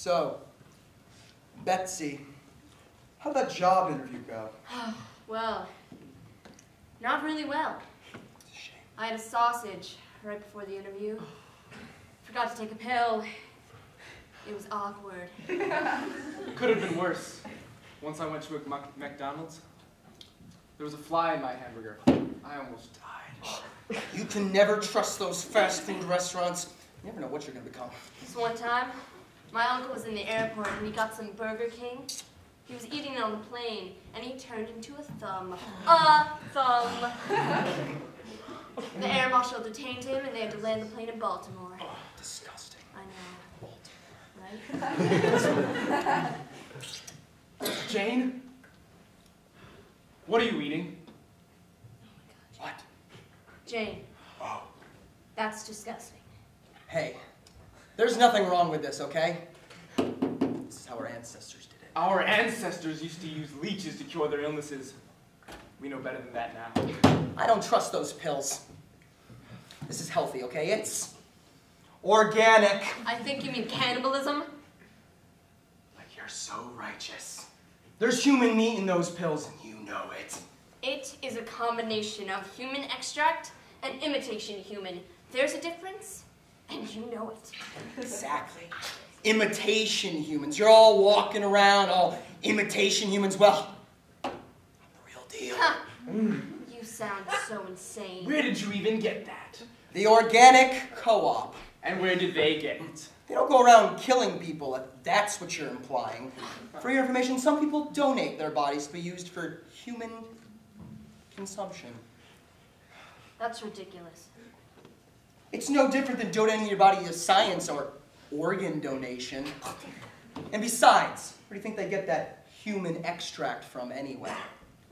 So, Betsy, how'd that job interview go? Well, not really well. It's a shame. I had a sausage right before the interview. Forgot to take a pill. It was awkward. It could have been worse. Once I went to a McDonald's, there was a fly in my hamburger. I almost died. You can never trust those fast food restaurants. You never know what you're going to become. This one time, my uncle was in the airport and he got some Burger King. He was eating it on the plane and he turned into a thumb. A thumb. The air marshal detained him and they had to land the plane in Baltimore. Oh, disgusting. I know. Right? Jane? What are you eating? What? Jane. Oh. That's disgusting. Hey, there's nothing wrong with this, okay? This is how our ancestors did it. Our ancestors used to use leeches to cure their illnesses. We know better than that now. I don't trust those pills. This is healthy, okay? It's organic. I think you mean cannibalism. Like you're so righteous. There's human meat in those pills, and you know it. It is a combination of human extract and imitation human. There's a difference, and you know it. Exactly. Imitation humans. You're all walking around, all imitation humans. Well, I'm the real deal. Huh. You sound so insane. Where did you even get that? The organic co-op. And where did they get it? They don't go around killing people, if that's what you're implying. For your information, some people donate their bodies to be used for human consumption. That's ridiculous. It's no different than donating your body to science or organ donation. And besides, where do you think they get that human extract from anyway?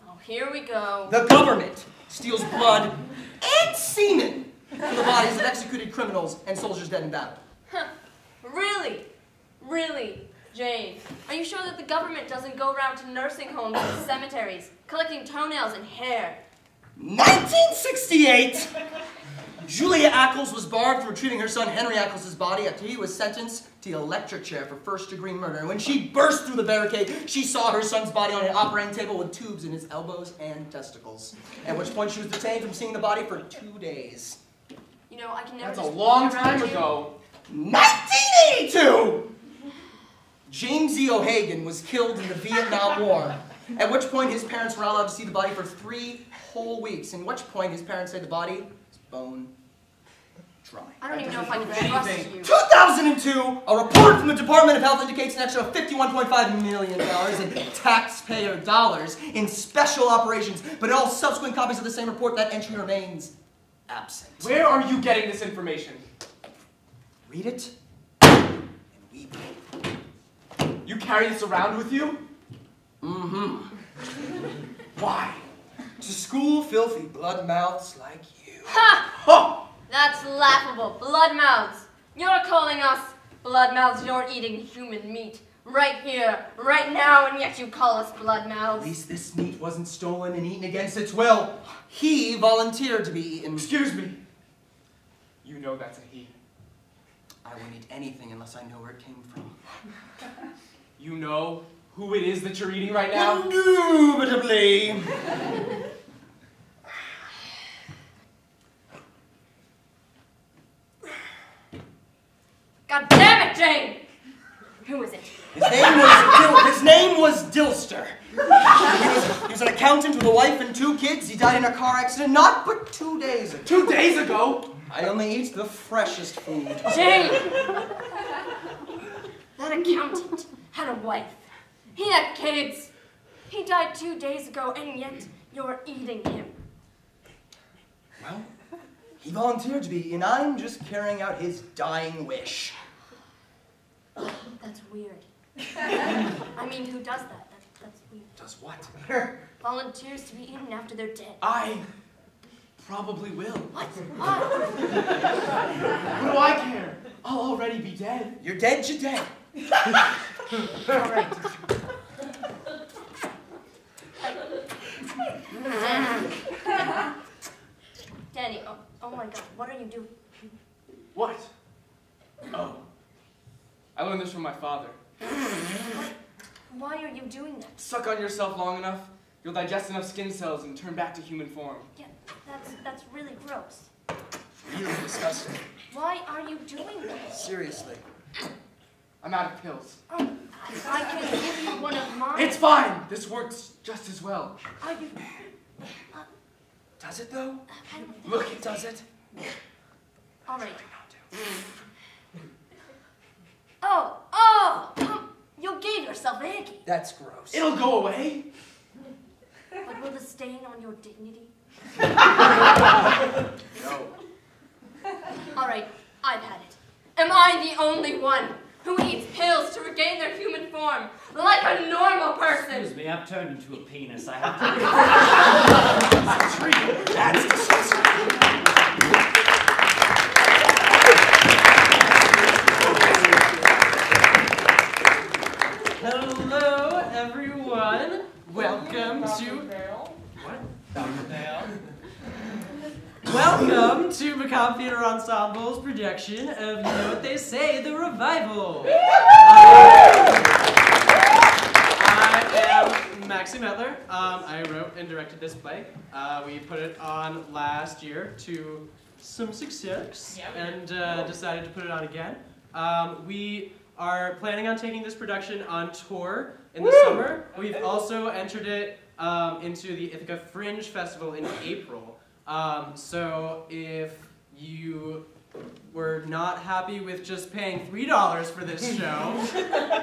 Oh, here we go. The government steals blood and semen from the bodies of executed criminals and soldiers dead in battle. Huh. Really? Really? Jane, are you sure that the government doesn't go around to nursing homes and cemeteries, collecting toenails and hair? 1968! Julia Ackles was barred from retrieving her son Henry Ackles' body after he was sentenced to the electric chair for first-degree murder. And when she burst through the barricade, she saw her son's body on an operating table with tubes in his elbows and testicles. At which point she was detained from seeing the body for 2 days. You know, I can never. That's a long time ago. 1982! James E. O'Hagan was killed in the Vietnam War, at which point his parents were not allowed to see the body for 3 whole weeks, in which point his parents said the body was bone dry. I don't even know if I can trust you. 2002, a report from the Department of Health indicates an extra $51.5 million in taxpayer dollars in special operations, but in all subsequent copies of the same report, that entry remains absent. Where are you getting this information? Read it, and weep. You carry this around with you? Mm-hmm. Why? To school filthy blood mouths like you. Ha! Oh! That's laughable. Blood mouths. You're calling us blood mouths. You're eating human meat. Right here, right now, and yet you call us blood At mouths. least this meat wasn't stolen and eaten against its will. He volunteered to be eaten. Excuse me. You know that's a he. I wouldn't eat anything unless I know where it came from. You know who it is that you're eating right now? Indubitably. God damn it, Jane! Who is it? His name was Dilster. He was an accountant with a wife and 2 kids. He died in a car accident not but 2 days ago. 2 days ago? I only eat the freshest food. Jane! That accountant had a wife. He had kids. He died 2 days ago, and yet you're eating him. Well, he volunteered to be, and I'm just carrying out his dying wish. That's weird. I mean, who does that? That's weird. Does what? Volunteers to be eaten after they're dead. I probably will. What? Why? What do I care? I'll already be dead. You're dead, you're dead. All right. Danny, oh my God, what are you doing? What? Oh. I learned this from my father. Why are you doing that? Suck on yourself long enough, you'll digest enough skin cells and turn back to human form. Yeah, that's really gross. Really disgusting. Why are you doing this? Seriously. I'm out of pills. Oh, I can give you one of mine. It's fine! This works just as well. Are you... Does it though? I don't... Look, it does it. All right. Oh! You gave yourself a hickey. That's gross. It'll go away. But will the stain on your dignity? No. All right, I've had it. Am I the only one who eats pills to regain their human form, like a normal person? Excuse me, I've turned into a penis. I have to... That's disgusting. Hello, everyone. Welcome to... What? Welcome to Macabre Theatre Ensemble's production of You Know What They Say, The Revival. I am Maxie Mettler. I wrote and directed this play. We put it on last year to some success and decided to put it on again. We are planning on taking this production on tour in the summer. We've also entered it into the Ithaca Fringe Festival in April. So if you were not happy with just paying $3 for this show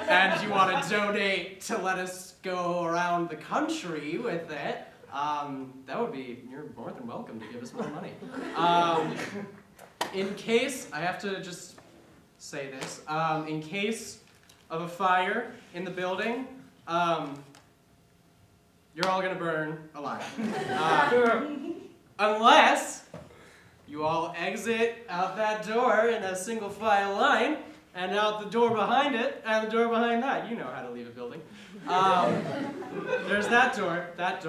and you want to donate to let us go around the country with it, that would be, you're more than welcome to give us more money. In case, I have to just say this, in case of a fire in the building, you're all gonna burn alive. Unless you all exit out that door in a single file line, and out the door behind it, and the door behind that. You know how to leave a building. There's that door that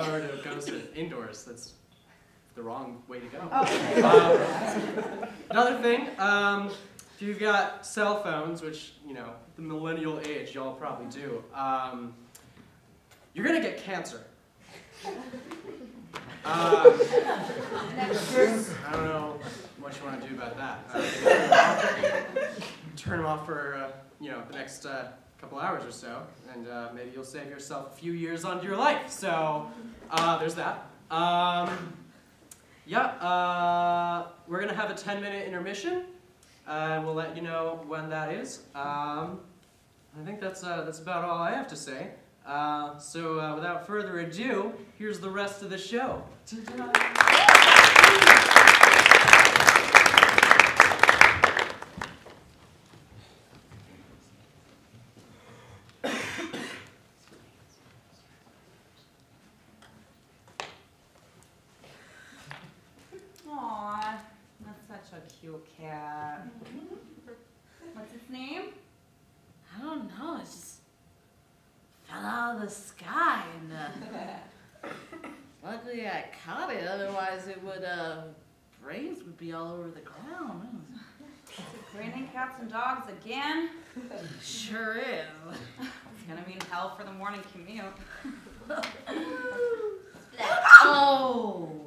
goes indoors. That's the wrong way to go. Another thing, if you've got cell phones, which, you know, the millennial age, y'all probably do, you're gonna get cancer. I don't know what you want to do about that. Turn them off for, you know, the next couple hours or so, and maybe you'll save yourself a few years onto your life. So, there's that. We're gonna have a 10-minute intermission, and we'll let you know when that is. I think that's about all I have to say. So without further ado, here's the rest of the show. Aw, that's such a cute cat. What's its name? I don't know, it just fell out of the sky and luckily I caught it, otherwise it would, brains would be all over the ground. Is it raining cats and dogs again? Sure is. It's gonna mean hell for the morning commute. Oh!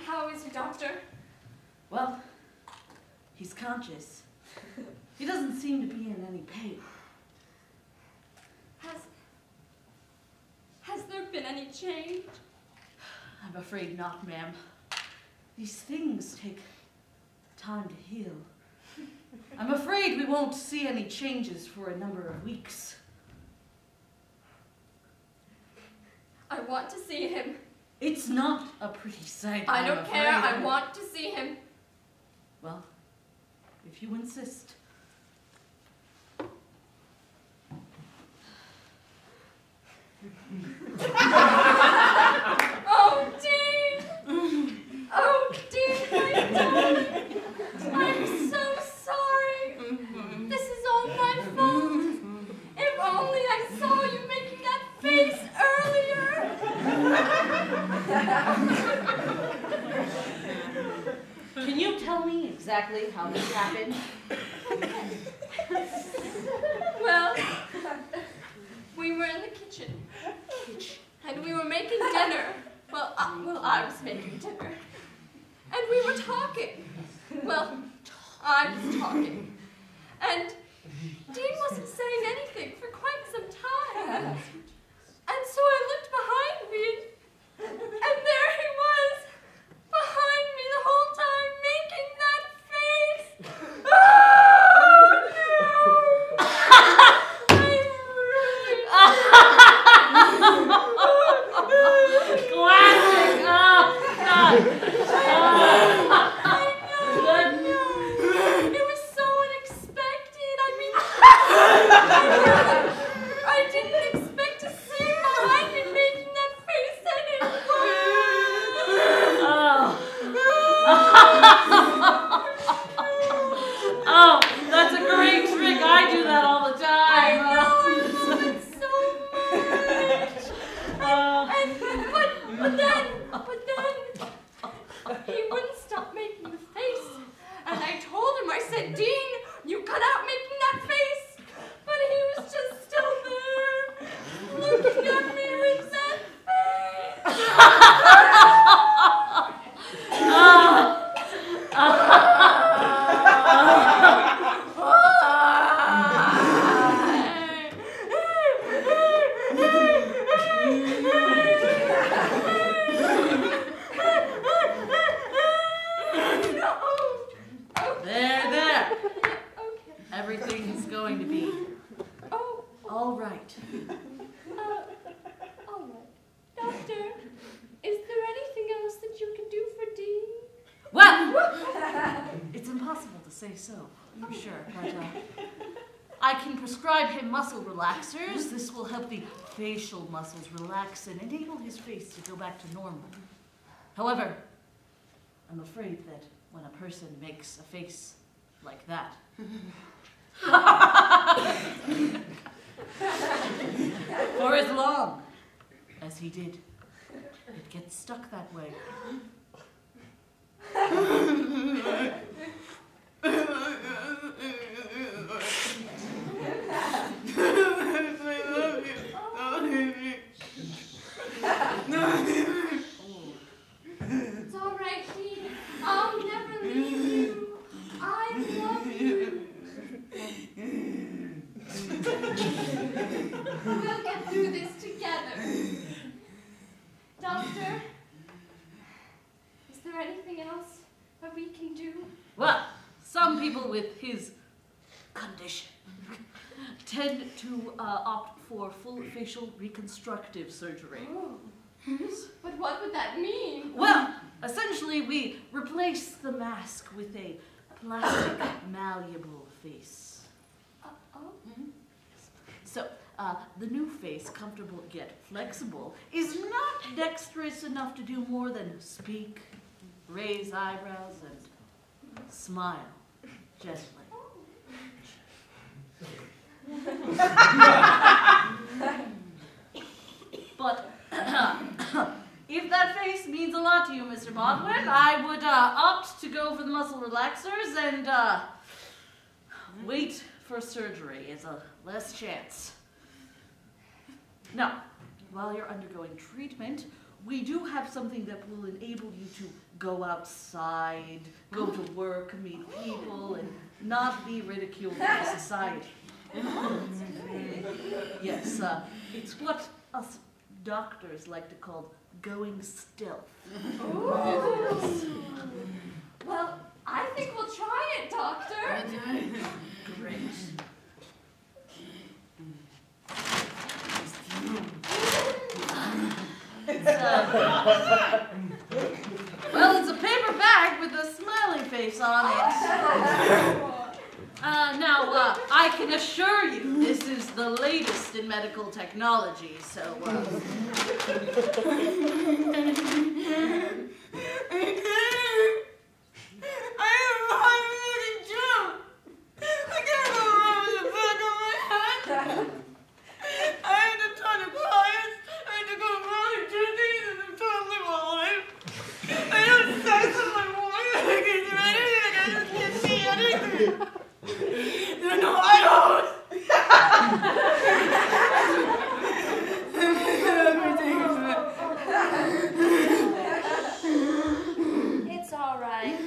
How is your doctor? Well, he's conscious. He doesn't seem to be in any pain. Has there been any change? I'm afraid not, ma'am. These things take time to heal. I'm afraid we won't see any changes for a number of weeks. I want to see him. It's not a pretty sight. I don't care. I afraid. want to see him. Well, if you insist. Oh, Dean! Oh, Dean, my darling! I'm so sorry. This is all my fault. If only I saw you making that face earlier. Can you tell me exactly how this happened? Well, we were in the kitchen. And we were making dinner. Well, I was making dinner. And we were talking. Well, I was talking. And Dean wasn't saying anything for quite some time. And so I looked behind me, and there he was, behind me the whole time, making that face. Oh, no! Classic! Oh, God! It was so unexpected. I mean, I didn't expect to see him behind me making that face, and it Oh, that's a great trick. I do that all the time. I know, I love it so much. But then, he wouldn't stop making the face. And I told him, I said, Dean, you cut out making that face. But he was just still there, looking at me with that There. Everything's going to be all right. All right. Doctor, is there anything else that you can do for Dean? Well, it's impossible to say so, for sure, but I can prescribe him muscle relaxers. This will help the facial muscles relax and enable his face to go back to normal. However, I'm afraid that when a person makes a face like that, for as long as he did, it gets stuck that way. It's all right, Dean. I'll never leave you. I love you. We'll get through this together. Doctor, is there anything else that we can do? Well, some people with his condition tend to opt for full facial reconstructive surgery. Oh. But what would that mean? Well, essentially we replace the mask with a plastic, malleable face. So, the new face, comfortable yet flexible, is not dexterous enough to do more than speak, raise eyebrows, and smile gently. But if that face means a lot to you, Mr. Baldwin, I would opt to go for the muscle relaxers and wait for surgery. It's a less chance. Now, while you're undergoing treatment, we do have something that will enable you to go outside, go to work, meet people, and not be ridiculed by society. Yes, it's what us doctors like to call going stealth. Well, I think we'll try it, Doctor. Great. Well, it's a paper bag with a smiley face on it. Now, I can assure you this is the latest in medical technology, so, It's all right.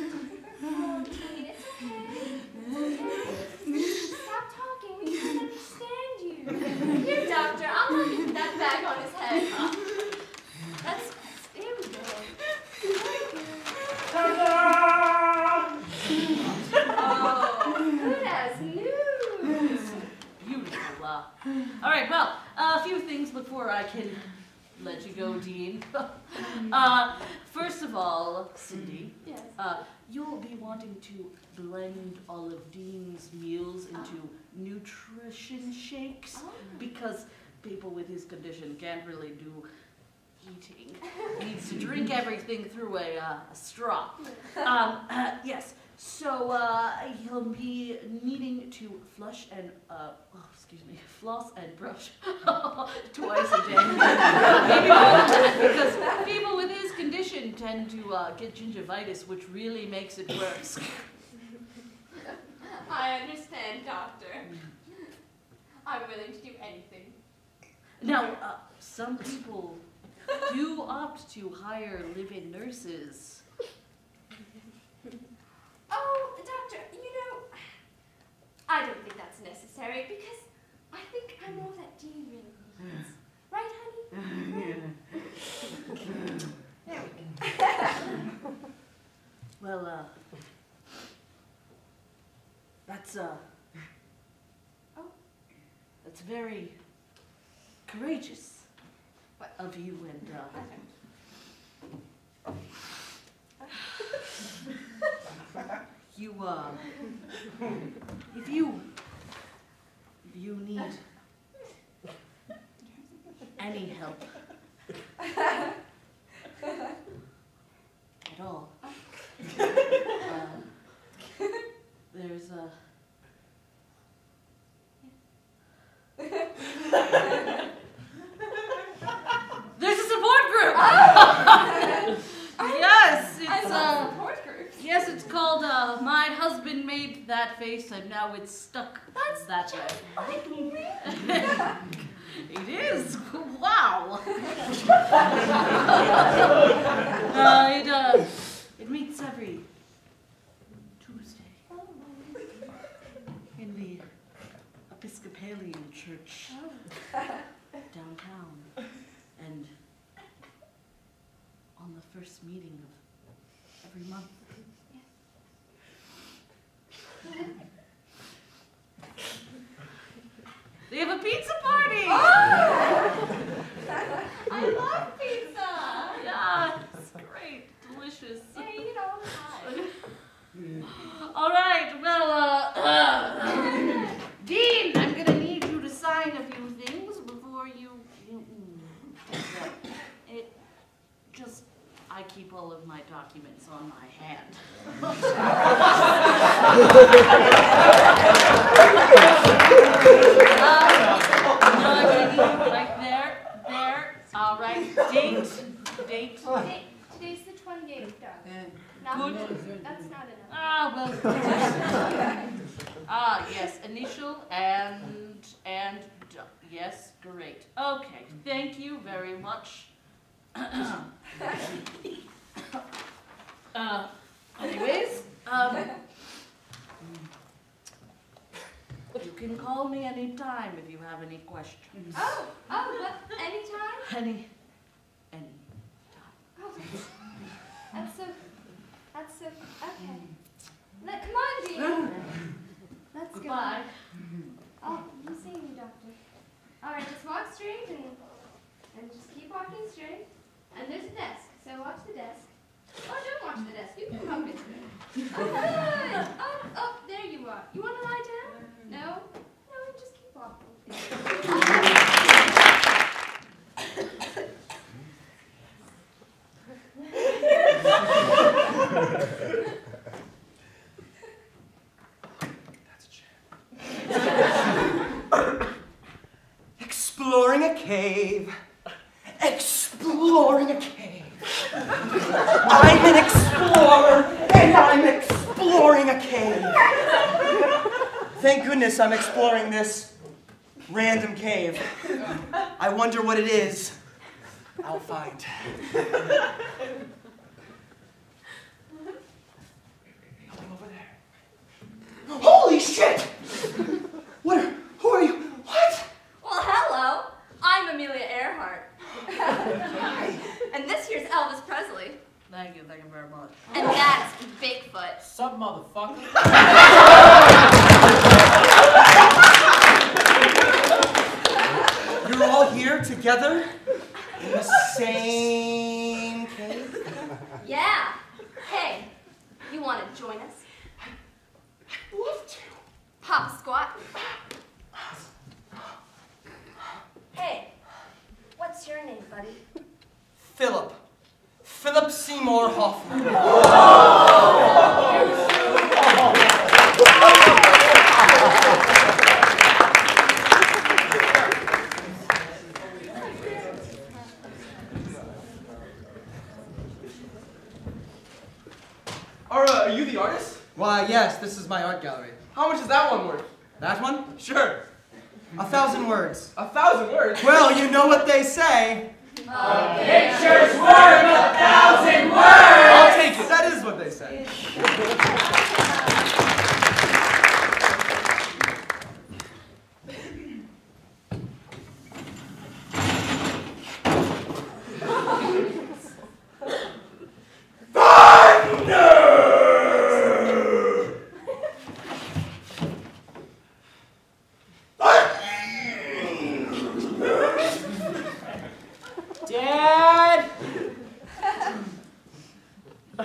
Oh, Dean, it's okay. Stop talking. We can't understand you. Here, Doctor, I'll let you put that bag on his head. There we go. Oh, good as new. beautiful. All right, well, a few things before I can let you go, Dean. First of all, Cindy, Yes. you'll be wanting to blend all of Dean's meals into nutrition shakes because people with his condition can't really do eating. He needs to drink everything through a straw. Yes, so he'll be needing to floss and brush twice a day. Maybe more than that, because people with his condition tend to get gingivitis, which really makes it worse. I understand, Doctor. I'm willing to do anything. Now, some people do opt to hire live-in nurses. Oh, Doctor, I don't think that's necessary because I think I know that Dean really needs. Right, honey? There we go. Well, that's very courageous of you, and you, if you need any help at all, there's there's a support group. Yes, it's support groups. yes, it's called My Husband Made That Face, and now it's stuck. That's that way. Like me. It is. Wow. It meets every Tuesday in the Episcopalian church downtown, and on the first meeting of every month. They have a pizza party! Oh! I love pizza! Yeah, it's great, delicious. I eat it all the time. All right, well, Dean, I'm gonna need you to sign a few things before you I keep all of my documents on my hand. I'm gonna need you right there. All right, date. Today's the 28th, Doug. Good. That's not enough. Yes, initial and yes, great. Okay, thank you very much Anyways, you can call me anytime if you have any questions. What? Anytime? Any time. Oh, that's so, okay. Come on, Dean. Let's go. Goodbye. Oh, I'm seeing you, Doctor. All right, just walk straight and just keep walking straight. And there's a desk, so watch the desk. Oh, don't watch the desk. You can walk it through. Oh, good. Oh, there you are. You want to lie down? No? No, just keep walking. Exploring a cave. Exploring a cave. I'm an explorer, and I'm exploring a cave. Thank goodness I'm exploring this random cave. I wonder what it is. I'll find. Nothing over there. Holy shit! Who are you? What? Well, hello. I'm Amelia Earhart. And this here's Elvis Presley. Thank you very much. And that's Bigfoot. Sup, motherfucker? You're all here together in the same cave? Yeah. Hey, you want to join us? I'd love to. Pop a squat. Hey, what's your name, buddy? Philip Seymour Hoffman. Are you the artist? Why, yes, this is my art gallery. How much is that one worth? That one? Sure. 1,000 words. 1,000 words? Well, you know what they say. A Picture's worth 1,000 words! I'll take it. That is what they say. Dad!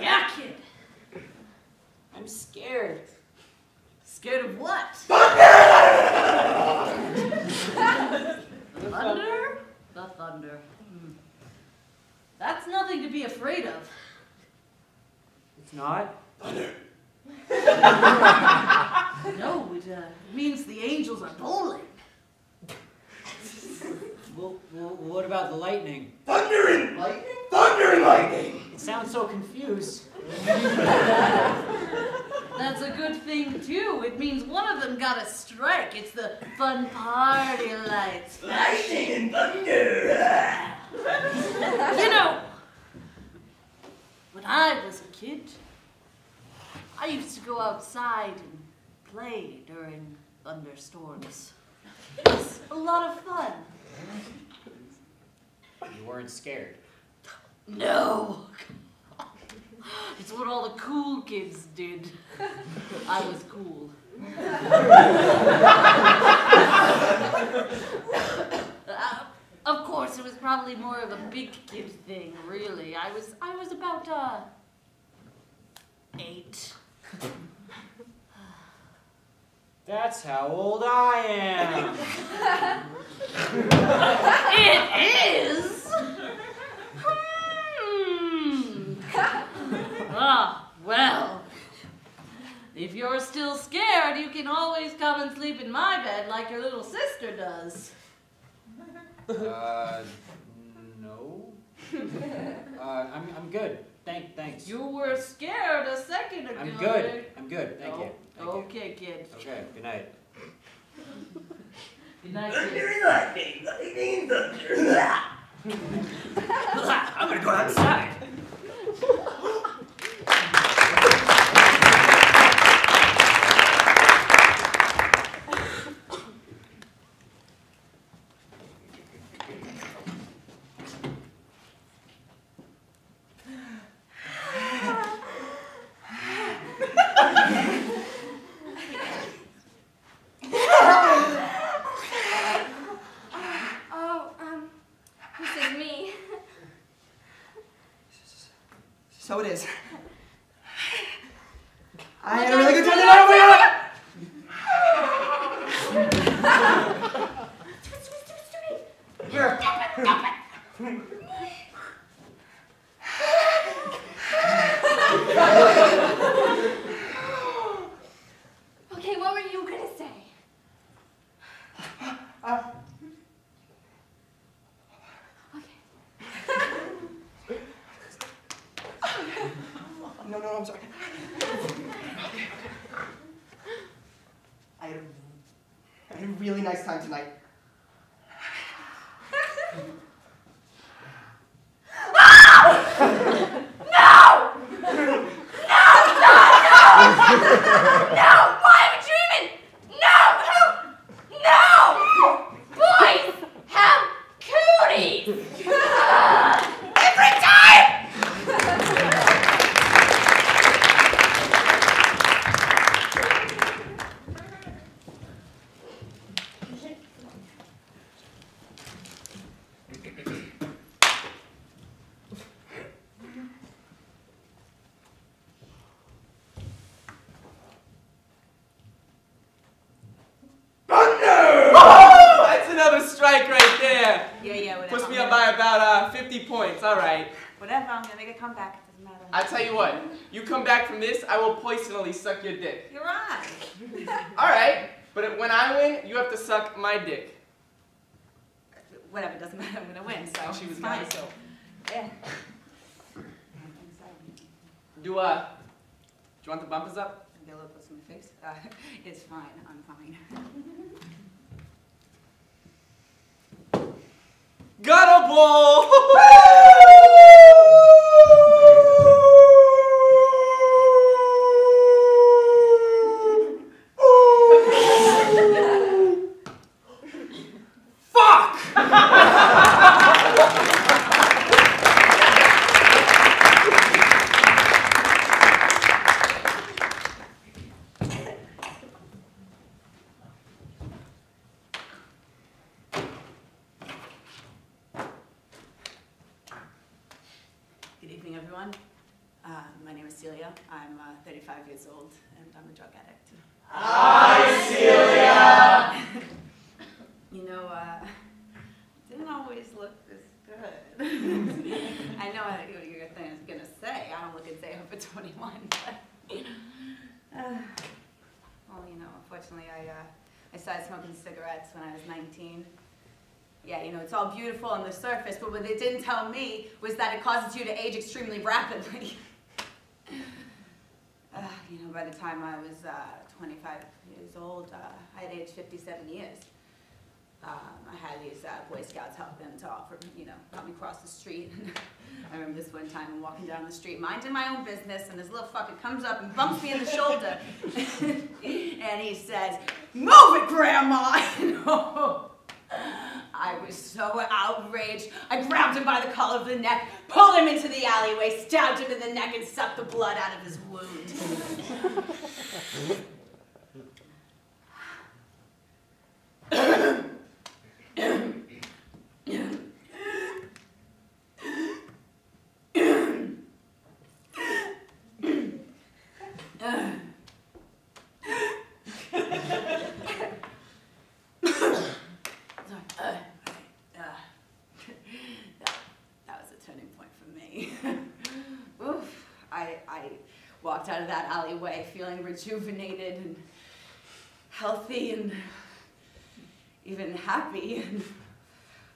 Yeah, kid. I'm scared. Scared of what? Thunder? The thunder. That's nothing to be afraid of. It's not? No, it means the angels are bowling. Well, what about the lightning? Thunder and lightning? Thunder and lightning! It sounds so confused. That's a good thing, too. It means one of them got a strike. It's the fun party lights. Lightning and thunder! You know, when I was a kid, I used to go outside and play during thunderstorms. It was a lot of fun. You weren't scared. No. It's what all the cool kids did. I was cool. Of course, it was probably more of a big kid thing, really. I was about 8. That's how old I am. It is? Well, if you're still scared, you can always come and sleep in my bed like your little sister does. No. I'm good. Thanks. You were scared a second ago. I'm good. Thank you. Thank you. Okay, kid. Okay, good night. Good night, kid. Lightning, lightning, thunder. I'm gonna go outside. So it is. I had a really good time tonight. Here. Okay, what were you gonna say? No, I'm sorry. I had a really nice time tonight. Whatever. Push me up by about 50 points, all right. Whatever, I'm gonna make a comeback. It doesn't matter. I tell you what, you come back from this, I will poisonally suck your dick. You're right. All right, but when I win, you have to suck my dick. Whatever, doesn't matter. I'm gonna win, so She was fine. gonna, so. Yeah. Do you want the bumpers up? Get a little close to my face. It's fine. I'm fine. Got a ball! Fuck! Good evening, everyone. My name is Celia. I'm 35 years old, and I'm a drug addict. Hi, Celia! You know, didn't always look this good. I know what you're going to say. I don't look a day over 21, but... well, you know, unfortunately, I started smoking cigarettes when I was 19. Yeah, you know, it's all beautiful on the surface, but what they didn't tell me was that it causes you to age extremely rapidly. You know, by the time I was 25 years old, I had aged 57 years. I had these Boy Scouts help them to offer, you know, help me cross the street. I remember this one time I'm walking down the street, minding my own business, and this little fucker comes up and bumps me in the shoulder. And he says, "Move it, Grandma!" I was so outraged. I grabbed him by the collar of the neck, pulled him into the alleyway, stabbed him in the neck, and sucked the blood out of his wound. That was a turning point for me. Oof. I walked out of that alleyway feeling rejuvenated and healthy and even happy. And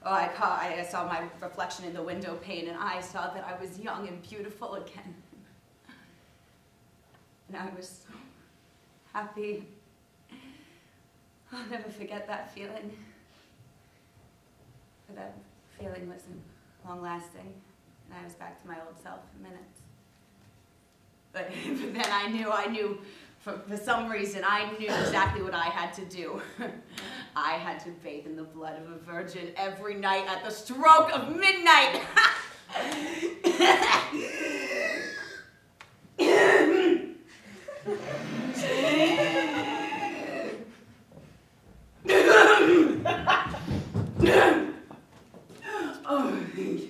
I saw my reflection in the window pane, and I saw that I was young and beautiful again. And I was so happy. I'll never forget that feeling. But that feeling wasn't long-lasting, and I was back to my old self in minutes. But then I knew, for some reason, I knew exactly what I had to do. I had to bathe in the blood of a virgin every night at the stroke of midnight. Oh, thank you.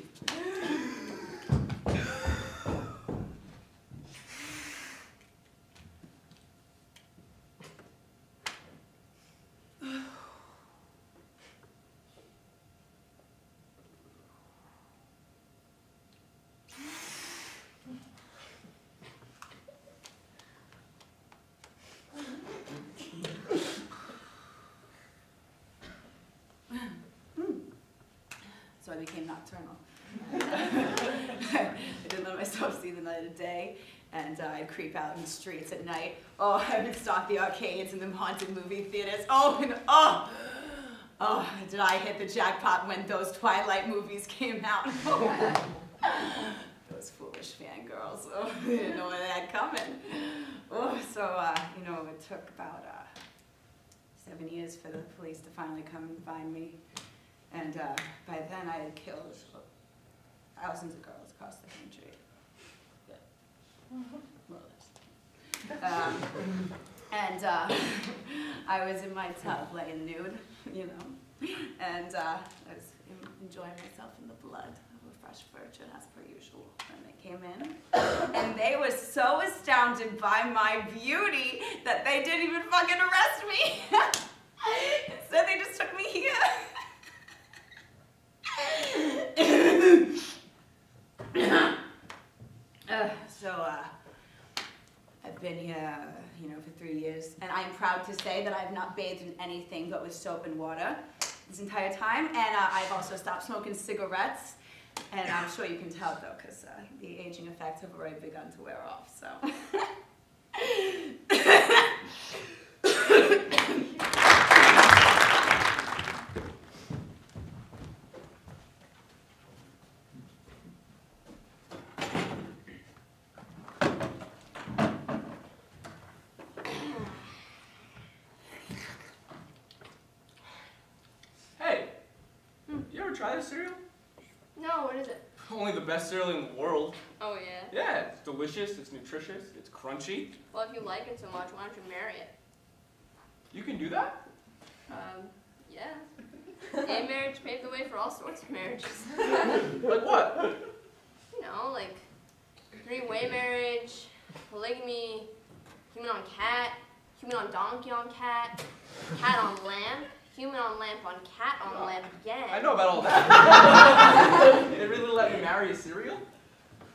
So I became nocturnal. I didn't let myself see the light of day, and I'd creep out in the streets at night. Oh, I would stalk the arcades and the haunted movie theaters. Oh, did I hit the jackpot when those Twilight movies came out? Those foolish fangirls. Oh, they didn't know what they had coming. Oh, so, you know, it took about 7 years for the police to finally come and find me. And by then I had killed thousands of girls across the country. Yeah. More or less. I was in my tub laying nude, you know, and I was enjoying myself in the blood of a fresh virgin as per usual. And they came in, and they were so astounded by my beauty that they didn't even fucking arrest me. Instead, they just took me here. I've been here, you know, for 3 years, and I'm proud to say that I've not bathed in anything but with soap and water this entire time, and I've also stopped smoking cigarettes, and I'm sure you can tell, though, because the aging effects have already begun to wear off, so. Try this cereal? No, what is it? Only the best cereal in the world. Oh, yeah? Yeah, it's delicious, it's nutritious, it's crunchy. Well, if you like it so much, why don't you marry it? You can do that? Yeah. Gay marriage paved the way for all sorts of marriages. Like what? You know, like three-way marriage, polygamy, human on cat, human on donkey on cat, cat on lamp, human on lamp on cat on lamp again. I know about all that. They really let me marry a cereal?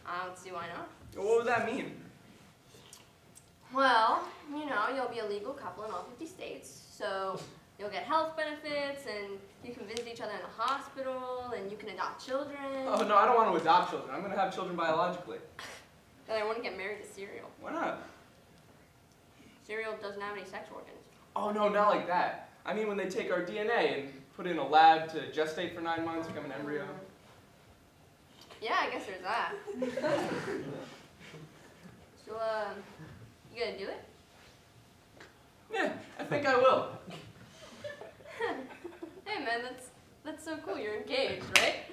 I don't see why not. What would that mean? Well, you know, you'll be a legal couple in all 50 states, so you'll get health benefits, and you can visit each other in the hospital, and you can adopt children. Oh, no, I don't want to adopt children. I'm going to have children biologically. Then I want to get married to cereal. Why not? Cereal doesn't have any sex organs. Oh, no, not like that. I mean when they take our DNA and put it in a lab to gestate for 9 months, become an embryo. Yeah, I guess there's that. So, you gonna do it? Yeah, I think I will. Hey man, that's so cool. You're engaged, right?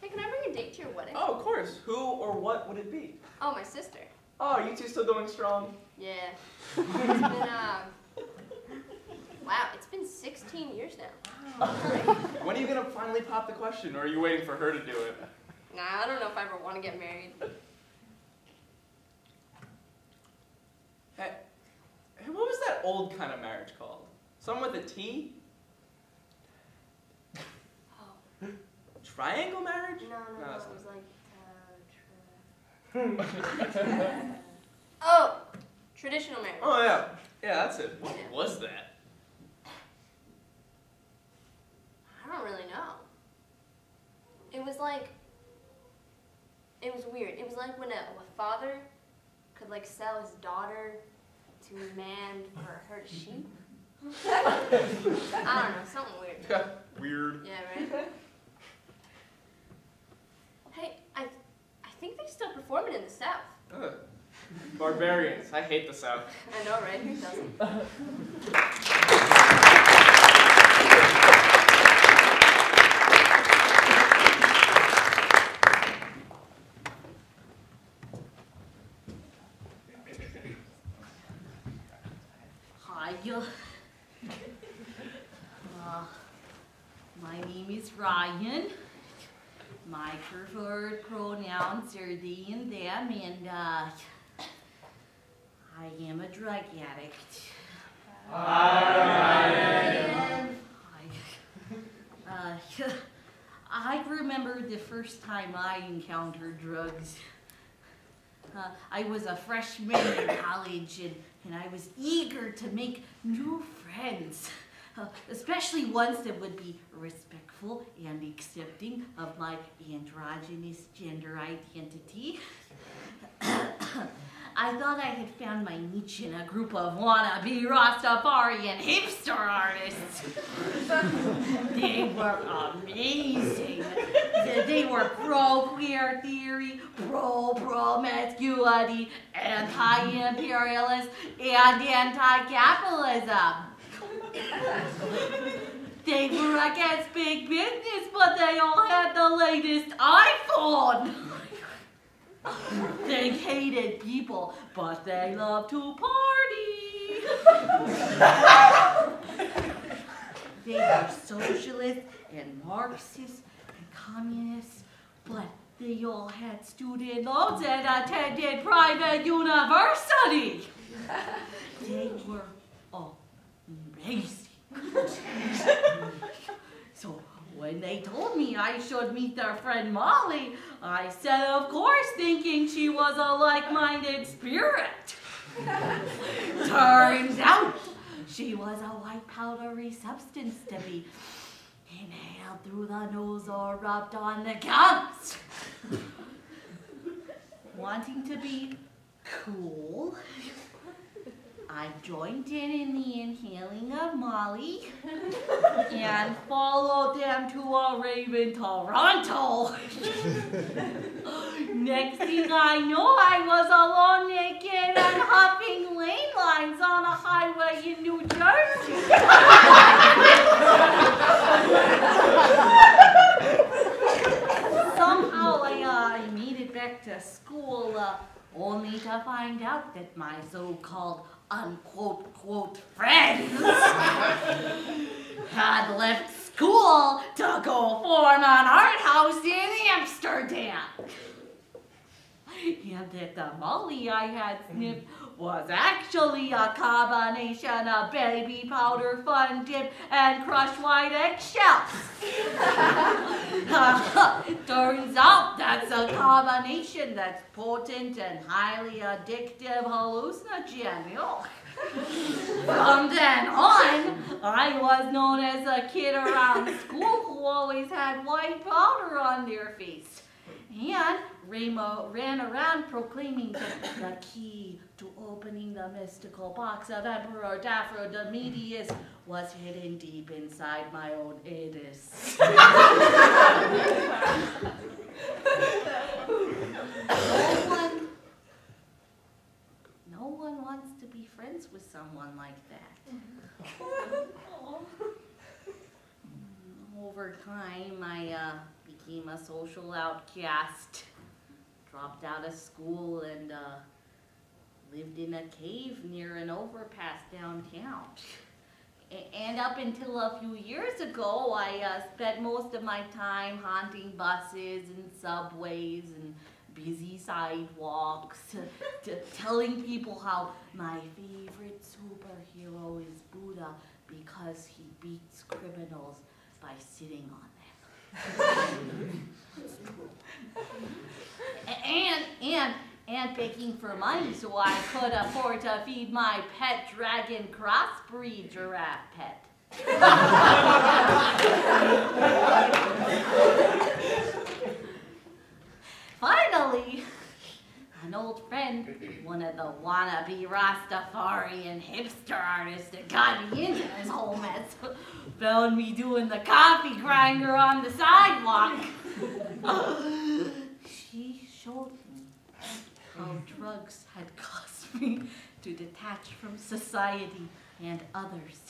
Hey, can I bring a date to your wedding? Oh, of course. Who or what would it be? Oh, my sister. Oh, are you two still going strong? Yeah. It's been, wow, it's been 16 years now. When are you going to finally pop the question, or are you waiting for her to do it? Nah, I don't know if I ever want to get married. Hey, what was that old kind of marriage called? Something with a T? Oh. Triangle marriage? No, that's it was not. like, oh, traditional marriage. Oh, yeah. Yeah, that's it. What was that? I don't really know. It was like, it was weird. It was like when a father could like sell his daughter to a man for a herd of sheep. I don't know, something weird. Weird. Yeah, right? Hey, I think they still perform it in the South. Ugh. Barbarians. I hate the South. I know, right? Who doesn't? My name is Ryan. My preferred pronouns are they and them, and I am a drug addict. Hi. I remember the first time I encountered drugs. I was a freshman in college, and I was eager to make new friends, especially ones that would be respectful and accepting of my androgynous gender identity. I thought I had found my niche in a group of wannabe Rastafarian hipster artists. They were amazing. They were pro-queer theory, pro-promiscuity, anti-imperialist, and anti-capitalism. They were against big business, but they all had the latest iPhone. They hated people, but they loved to party. They were socialists and Marxists and communists, but they all had student loans and attended private university. They were amazing. So when they told me I should meet their friend Molly, I said, of course, thinking she was a like-minded spirit. Turns out she was a white powdery substance to be inhaled through the nose or rubbed on the gums. Wanting to be cool, I joined in the inhaling of Molly and followed them to a rave in Toronto. Next thing I know, I was alone naked and huffing lane lines on a highway in New Jersey. Somehow I made it back to school, only to find out that my so-called unquote, quote, friends had left school to go form an art house in Amsterdam. And that the Molly I had sniffed was actually a combination of baby powder, fun dip, and crushed white eggshells. Turns out that's a combination that's potent and highly addictive hallucinogen. From then on, I was known as a kid around school who always had white powder on their face. And Ramo ran around proclaiming that the key to opening the mystical box of Emperor Daphro Demetius was hidden deep inside my own anus. No one wants to be friends with someone like that. Over time, I became a social outcast, dropped out of school, and lived in a cave near an overpass downtown. And up until a few years ago, I spent most of my time haunting buses and subways and busy sidewalks, telling people how my favorite superhero is Buddha because he beats criminals by sitting on them. and begging for money so I could afford to feed my pet dragon crossbreed giraffe pet. Finally, a an old friend, one of the wannabe Rastafarian hipster artists that got me into this whole mess, found me doing the coffee grinder on the sidewalk. She showed me how drugs had caused me to detach from society and others.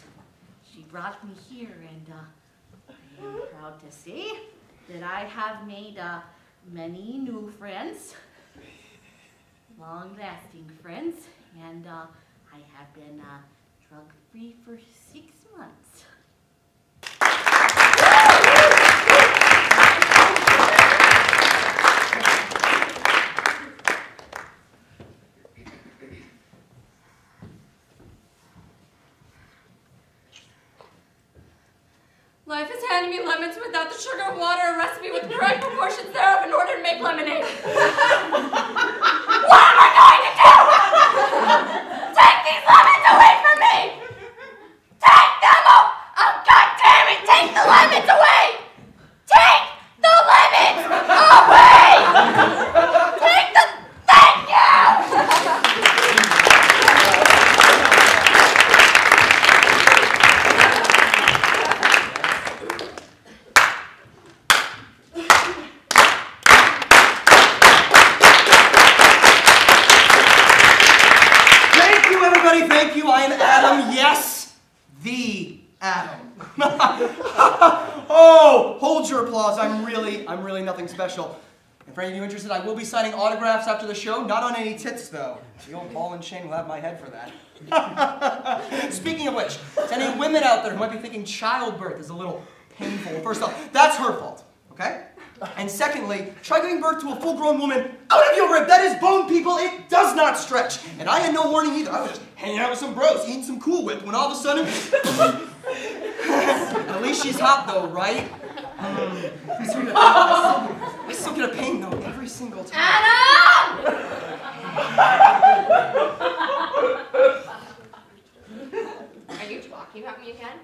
She brought me here, and I am proud to say that I have made many new friends, long-lasting friends, and I have been drug-free for 6 months. Life has handed me lemons without the sugar and water, a recipe with the correct proportions thereof in order to make lemonade. What am I going to do? Take these lemons away from me! Take them! Oh, God damn it! Take the lemons away! Take the lemons away! Take the... Thank you! Thank you, I am Adam, yes, the Adam. Oh, hold your applause, I'm really nothing special. And for any of you interested, I will be signing autographs after the show, not on any tits though. The old ball and chain will have my head for that. Speaking of which, to any women out there who might be thinking childbirth is a little painful, first off, that's her fault, okay? And secondly, try giving birth to a full-grown woman out of your rib. That is bone, people. It does not stretch. And I had no warning either. I was just hanging out with some bros, eating some Cool Whip, when all of a sudden... At least she's hot, though, right? I still get a pain, though, every single time. Adam! Are you talking about me again?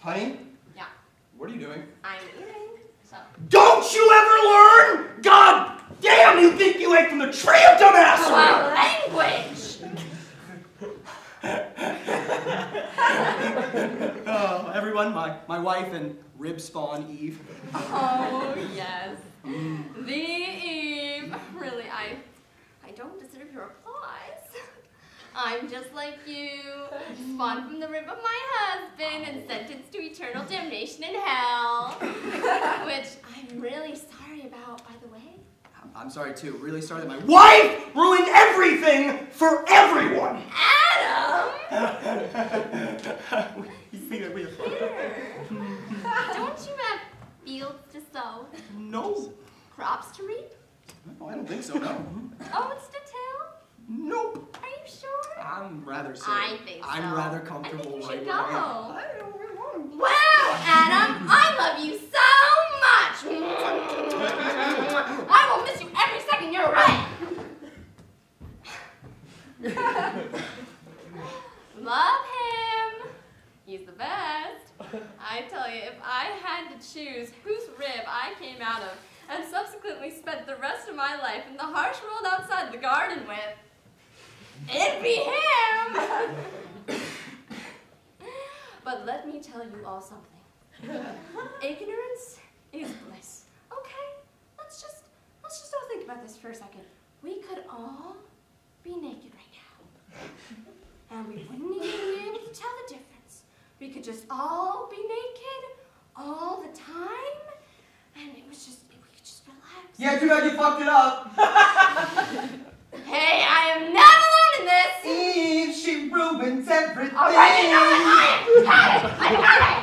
Honey? Yeah. What are you doing? I'm eating. So. Don't you ever learn? God damn, you think you ate from the tree of dumbass! Language! Oh, everyone, my wife and rib spawn Eve. Oh, yes. The Eve. Really, I don't deserve your applause. I'm just like you, spawned from the rib of my husband and sentenced to eternal damnation in hell. Which I'm really sorry about, by the way. I'm sorry too, really sorry that my wife ruined everything for everyone! Adam! Here. Don't you have fields to sow? No. Crops to reap? No, I don't think so, no. Oats to till? Nope. Are you sure? I'm rather so. I think so. I'm rather comfortable I think you right should where I go. am. I don't really want to. Wow, Adam, I love you so much. I will miss you every second you're away. Love him. He's the best. I tell you, if I had to choose whose rib I came out of and subsequently spent the rest of my life in the harsh world outside the garden with, it'd be him! But let me tell you all something. Ignorance is bliss. Okay? Let's just all think about this for a second. We could all be naked right now. And we wouldn't even be able to tell the difference. We could just all be naked all the time, and we could just relax. Yeah, too bad you fucked it up. Hey, I am not alone in this! Eve, she ruins everything. Alright, you know what? I got it!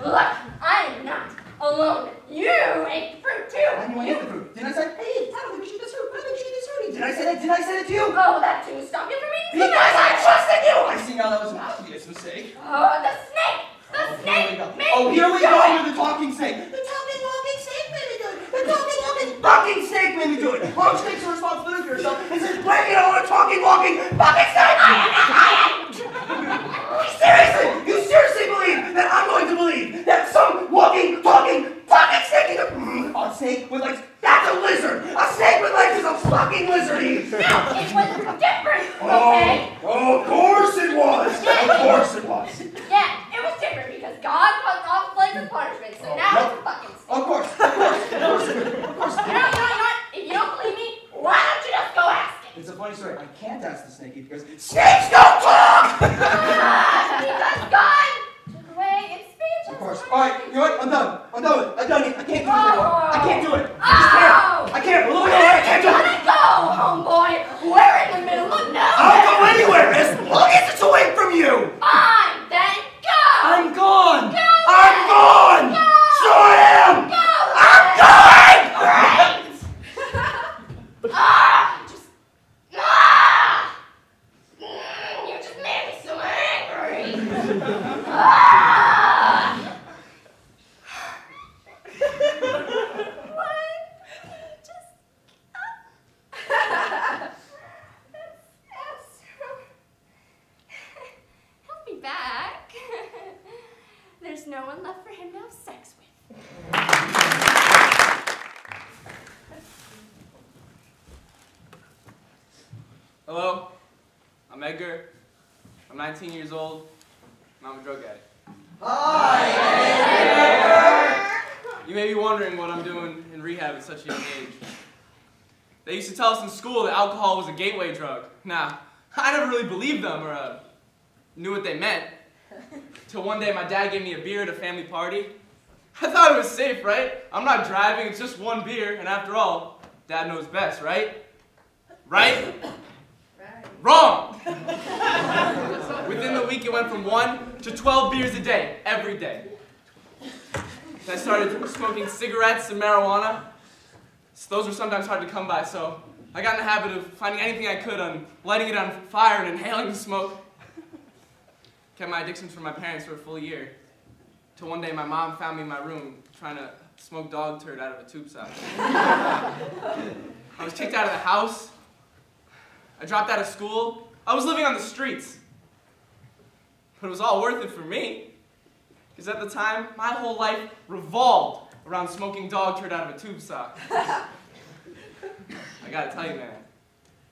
Look, I am not alone. You ate fruit too! I knew I ate the fruit. Didn't I say, hey, I don't think you should eat this fruit. I think you should eat this fruit. Did I say that? Did I say that to you? Oh, that too. Stop you from eating Because I trusted you! I see now that was an obvious mistake. Oh, the snake! The snake! Oh, here we go with the talking snake. The talking walking snake made me do it. The talking walking fucking snake made me do it. Mom takes her responsibility for herself and says, blame it on a talking walking fucking snake! You seriously believe that I'm going to believe that some walking, talking, fucking snake is a snake with legs? That's a lizard! A snake with legs is a fucking lizard! funny story. I can't ask the snakey because snakes don't talk! Because God took away its speech. Of course. All right, you know what? I'm done. I'm done with it. I'm done. I can't do it anymore. I can't do it. I just can't. I can't. Look at it. I can't do it. Let go, homeboy. We're in the middle of nowhere. I'll go anywhere as long as it's away from you. Fine, then go. I'm gone. Go I'm then. gone. Go. So I am. Go. I'm going. Great. You just made me so angry. What? Just he'll be back. There's no one left for him to have sex with. Hello, I'm Edgar. I'm 19 years old, and I'm a drug addict. Hi, You may be wondering what I'm doing in rehab at such a young age. They used to tell us in school that alcohol was a gateway drug. Now, I never really believed them or knew what they meant. Till one day my dad gave me a beer at a family party. I thought it was safe, right? I'm not driving, it's just one beer, and after all, Dad knows best, right? Right? Wrong! Within the week, it went from 1 to 12 beers a day, every day. I started smoking cigarettes and marijuana. Those were sometimes hard to come by, so I got in the habit of finding anything I could on lighting it on fire and inhaling the smoke. Kept my addictions from my parents for a full year. Till one day my mom found me in my room trying to smoke dog turd out of a tube sock. I was kicked out of the house. I dropped out of school. I was living on the streets. But it was all worth it for me. Because at the time, my whole life revolved around smoking dog turd out of a tube sock. I gotta tell you, man,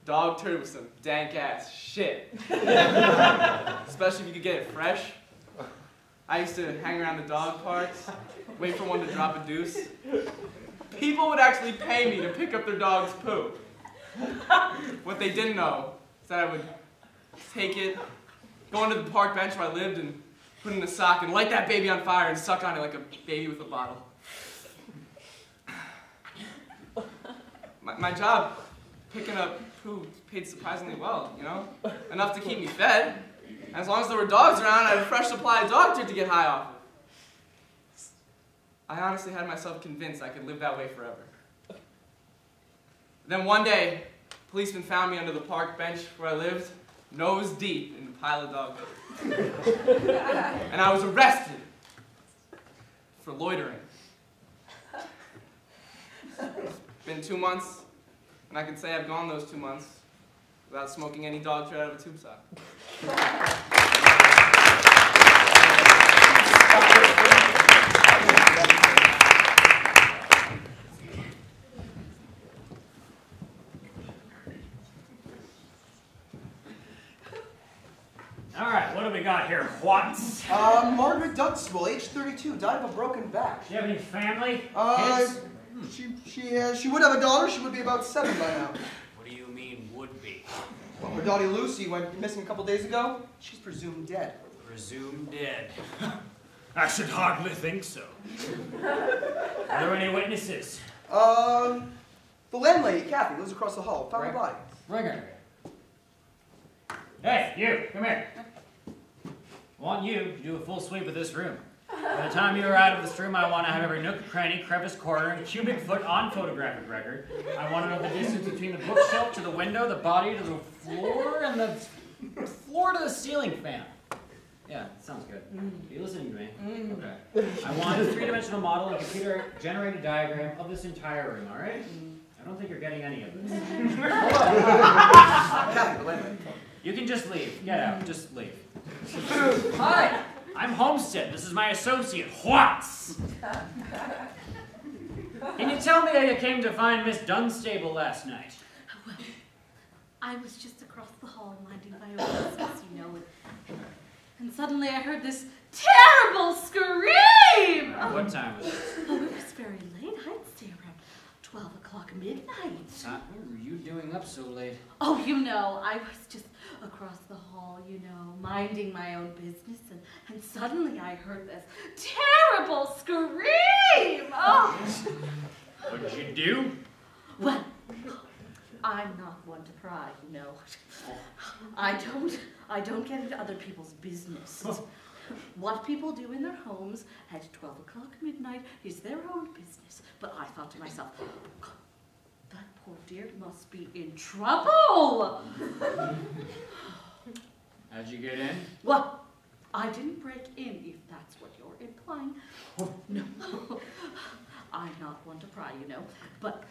dog turd was some dank-ass shit. Especially if you could get it fresh. I used to hang around the dog parks, wait for one to drop a deuce. People would actually pay me to pick up their dog's poo. What they didn't know is that I would take it, go under the park bench where I lived, and put it in a sock and light that baby on fire and suck on it like a baby with a bottle. My job, picking up poo, paid surprisingly well, you know? Enough to keep me fed. And as long as there were dogs around, I had a fresh supply of dog turd to get high off of. I honestly had myself convinced I could live that way forever. Then one day, policemen found me under the park bench where I lived, nose deep in a pile of dog turd. And I was arrested for loitering. It's been 2 months, and I can say I've gone those 2 months without smoking any dog turd out of a tube sock. All right, what do we got here? What's? Margaret Dunstable, age 32, died of a broken back. Do you have any family? Kids? She would have a daughter. She would be about 7 by now. What do you mean, would be? Well, her daughter Lucy went missing a couple days ago. She's presumed dead. Presumed dead. I should hardly think so. Are there any witnesses? The landlady, Kathy, lives across the hall. Found her body. Bring her. Hey, you, come here. I want you to do a full sweep of this room. By the time you're out of this room, I want to have every nook, cranny, crevice, corner, and cubic foot on photographic record. I want to know the distance between the bookshelf to the window, the body to the floor, and the floor to the ceiling fan. Yeah, sounds good. Are you listening to me? Okay. I want a three-dimensional model and computer-generated diagram of this entire room, all right? I don't think you're getting any of this. Kathy, the landlady. You can just leave. Get out. Just leave. Hi. I'm Homestead. This is my associate, Watts. Can you tell me how you came to find Miss Dunstable last night? Well, I was just across the hall minding my own business, you know, and suddenly I heard this terrible scream! What time was it? Oh, it was very late. I'd say around 12 o'clock midnight. What were you doing up so late? Oh, you know, I was just across the hall, you know, minding my own business, and suddenly I heard this terrible scream. Oh. What did you do? Well, I'm not one to pry, you know. I don't get into other people's business. What people do in their homes at 12 o'clock midnight is their own business. But I thought to myself, that poor dear must be in trouble. How'd you get in? Well, I didn't break in, if that's what you're implying. No, I'm not one to pry, you know. But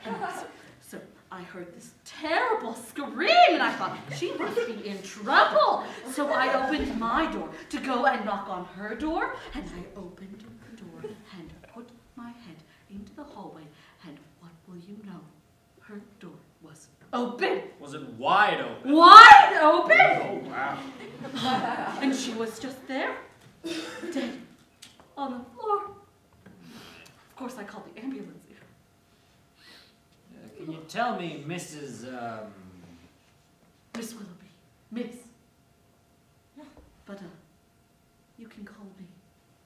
so I heard this terrible scream, and I thought, she must be in trouble. So I opened my door to go and knock on her door, and I opened the door and put my head into the hallway, and what will you know? Her door was open. Was it wide open? Wide open? Oh, wow. And she was just there, dead, on the floor. Of course, I called the ambulance. Can you tell me, Mrs. Miss Willoughby. Miss. But, you can call me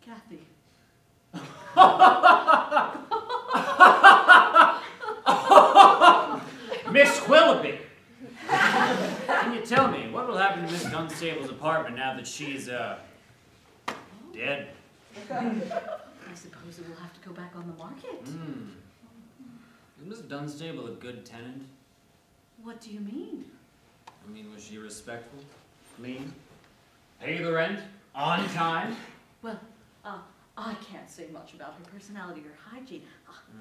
Kathy. Miss Willoughby! Can you tell me, what will happen to Miss Dunstable's apartment now that she's, dead? I suppose it will have to go back on the market. Is Miss Dunstable a good tenant? What do you mean? I mean, was she respectful? Clean? Pay the rent? On time? Well, I can't say much about her personality or hygiene.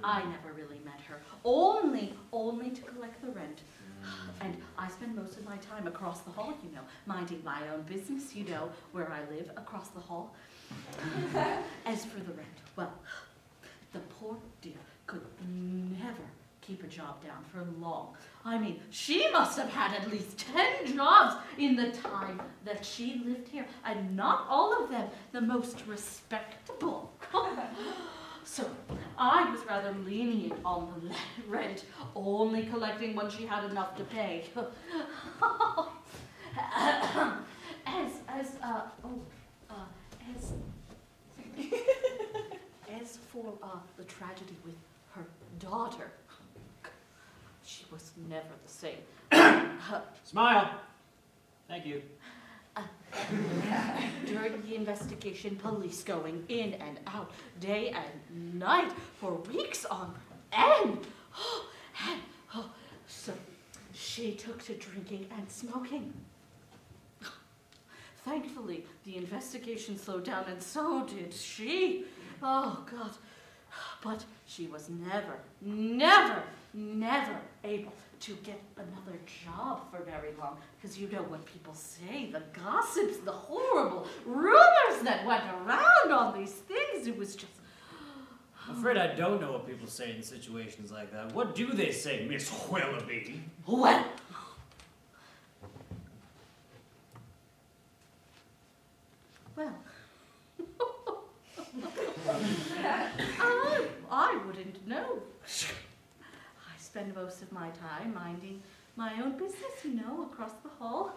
I never really met her. Only to collect the rent. And I spend most of my time across the hall, you know, minding my own business, you know, where I live, across the hall. As for the rent, well, the poor dear could never keep a job down for long. I mean, she must have had at least 10 jobs in the time that she lived here, and not all of them the most respectable. So I was rather lenient on the rent, only collecting when she had enough to pay. As for the tragedy with her daughter, she was never the same. Smile. Thank you. During the investigation, police going in and out, day and night, for weeks on end. So she took to drinking and smoking. Thankfully, the investigation slowed down, and so did she. Oh, God. But she was never able to get another job for very long. Because you know what people say, the gossips, the horrible rumors that went around on these things. It was just... I'm afraid I don't know what people say in situations like that. What do they say, Miss Willoughby? Well... I wouldn't know. I spend most of my time minding my own business, you know, across the hall,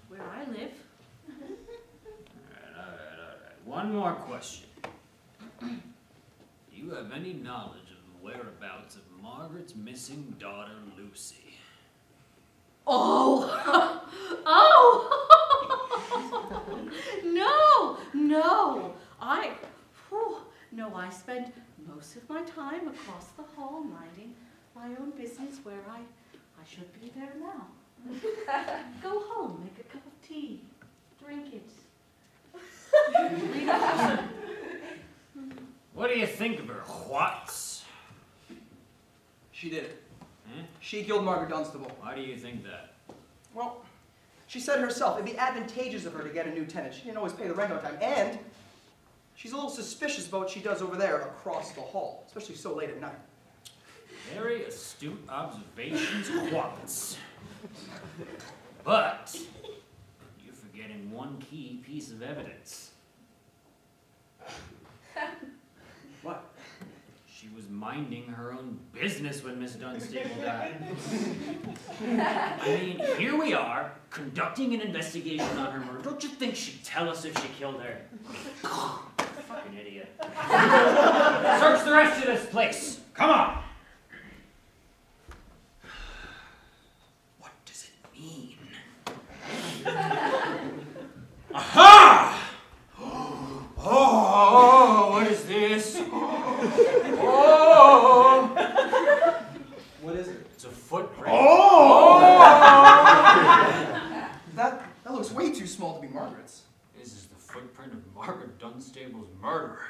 where I live. All right. One more question. Do you have any knowledge of the whereabouts of Margaret's missing daughter, Lucy? Oh! No, I spend most of my time across the hall minding my own business, where I should be there now. Go home, make a cup of tea, drink it. What do you think of her, Watts? She did it. She killed Margaret Dunstable. Why do you think that? Well, she said herself, it'd be advantageous of her to get a new tenant. She didn't always pay the rent on time, and she's a little suspicious about what she does over there across the hall, especially so late at night. Very astute observations, Watts. But you're forgetting one key piece of evidence. What? She was minding her own business when Miss Dunstable died. I mean, here we are, conducting an investigation on her murder. Don't you think she'd tell us if she killed her? Fucking idiot. Search the rest of this place. Come on. What does it mean? Aha! Oh, what is this? Oh! What is it? It's a footprint. Oh! That looks way too small to be Margaret's. This is the footprint of Margaret Dunstable's murderer.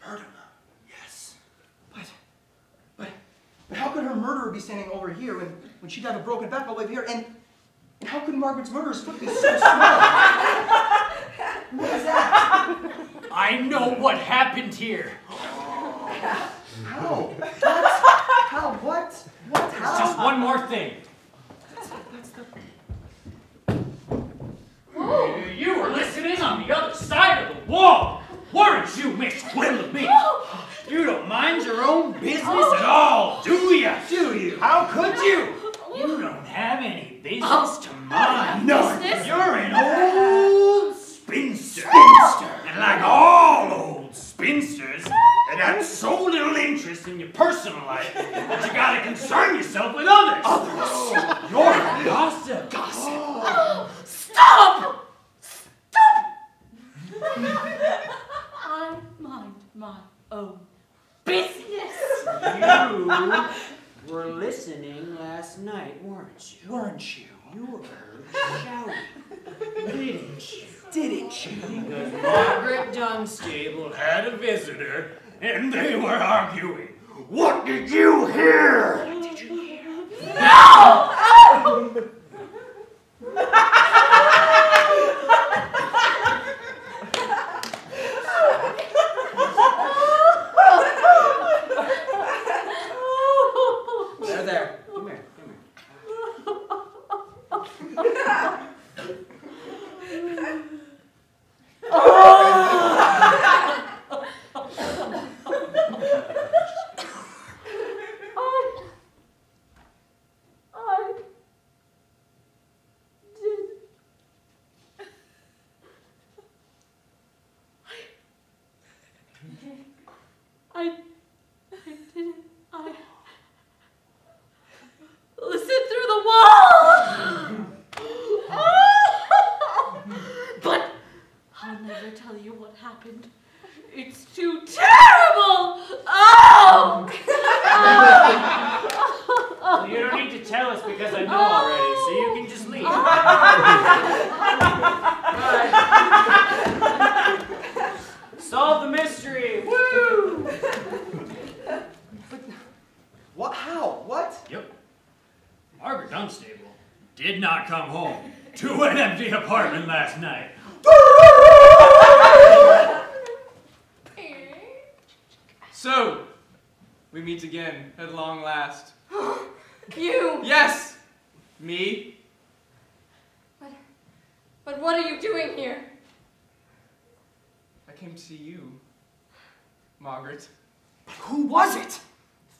Murder? Yes. But how could her murderer be standing over here when she'd have a broken back all the way over here? And how could Margaret's murderer's foot be so small? What is that? I know what happened here. How? What? How? What? What? How? It's just one more thing. You were listening on the other side of the wall, weren't you, Miss Willoughby? You don't mind your own business at all, do you? Do you? How could you? You don't have any business to mind. None. You're an old spinster. And like all old spinsters, it has so little interest in your personal life that you gotta concern yourself with others. You're a gossip. Stop! Stop! I mind my own business. You were listening last night, weren't you? Weren't you? You were shouting, didn't you? Didn't you? Because Margaret Dunstable had a visitor, and they were arguing. What did you hear? What did you hear? No! There. Come here. Listen through the wall! But I'll never tell you what happened. It's too terrible! Oh! Well, you don't need to tell us because I know already, so you can just leave. Solve the mystery! Woo! What? How? What? Yep. Margaret Dunstable did not come home to an empty apartment last night. So, we meet again at long last. You! Yes! Me? But what are you doing here? I came to see you, Margaret. Who was it?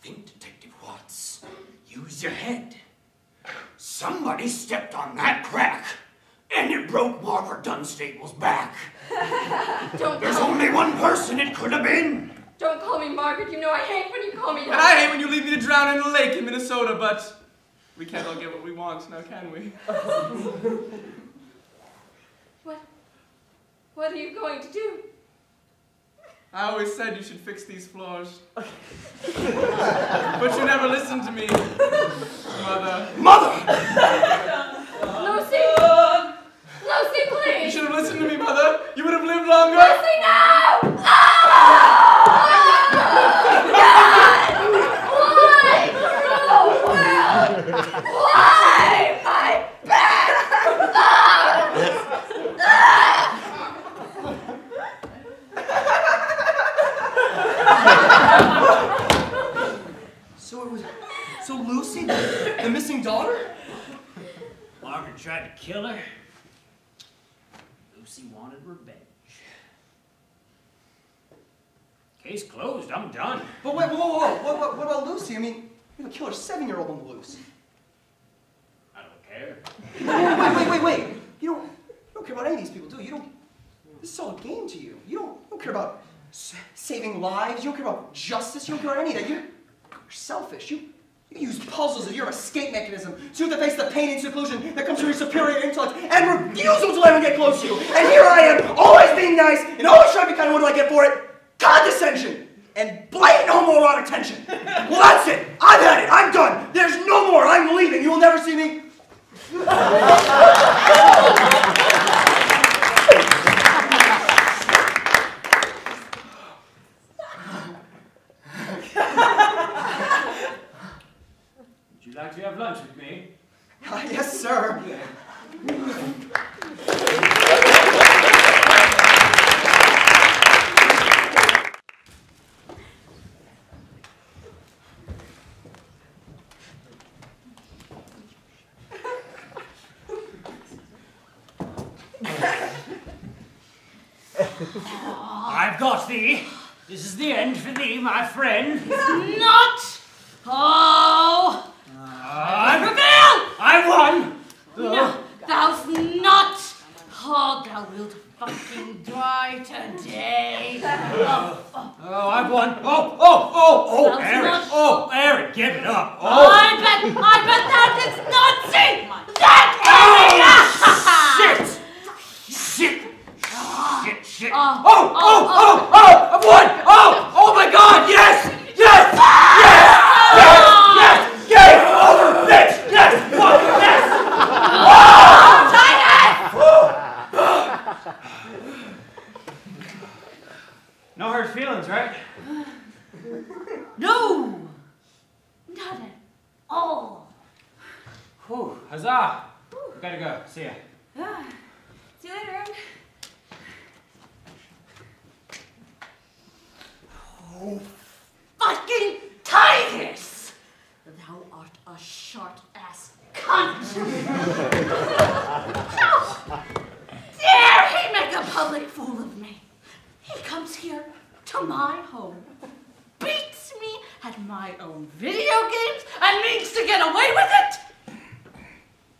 Think, Detective Watts. Use your head. Somebody stepped on that crack, and it broke Margaret Dunstable's back. There's only one person it could have been. Don't call me Margaret. You know I hate when you call me that. And I hate when you leave me to drown in a lake in Minnesota, but we can't all get what we want, now can we? What are you going to do? I always said you should fix these floors. But you never listened to me, Mother. Mother! Lucy! Lucy, You please! should have listened to me, Mother. You would have lived longer. Lucy, no! Why? My back! So Lucy, the missing daughter? Margaret tried to kill her. Lucy wanted revenge. Case closed. I'm done. But wait, whoa. What about Lucy? I mean, you have a killer 7-year-old on the loose. I don't care. Wait. You don't care about any of these people, do you? This is all a game to you. You don't care about saving lives. You don't care about justice. You don't care about any of that. You're selfish. You use puzzles as your escape mechanism so you have to face the pain and seclusion that comes from your superior intellect and refusal to let anyone get close to you. And here I am, always being nice and always trying to be kind. What do I get for it? Condescension and blatant homoerotic tension. Well, that's it. I've had it. I'm done. There's no more. I'm leaving. You will never see me. Would you like to have lunch with me? Yes, sir. I've got thee. This is the end for thee, my friend. Not! Oh! I prevail! I won! No, thou'st not! Oh, thou wilt fucking die today. Oh, I won. Oh, That's Aaron. not- Oh, Aaron, give it up. Oh. I bet thou didst not see that area! Shit. I've won! Oh my God, yes! Game over, bitch! Yes! Fuck, yes! No hurt feelings, right? No! Not at all. Whew, huzzah! Gotta go. See ya. See you later. Oh, fucking Titus! Thou art a short-ass cunt! How dare he make a public fool of me? He comes here to my home, beats me at my own video games, and means to get away with it?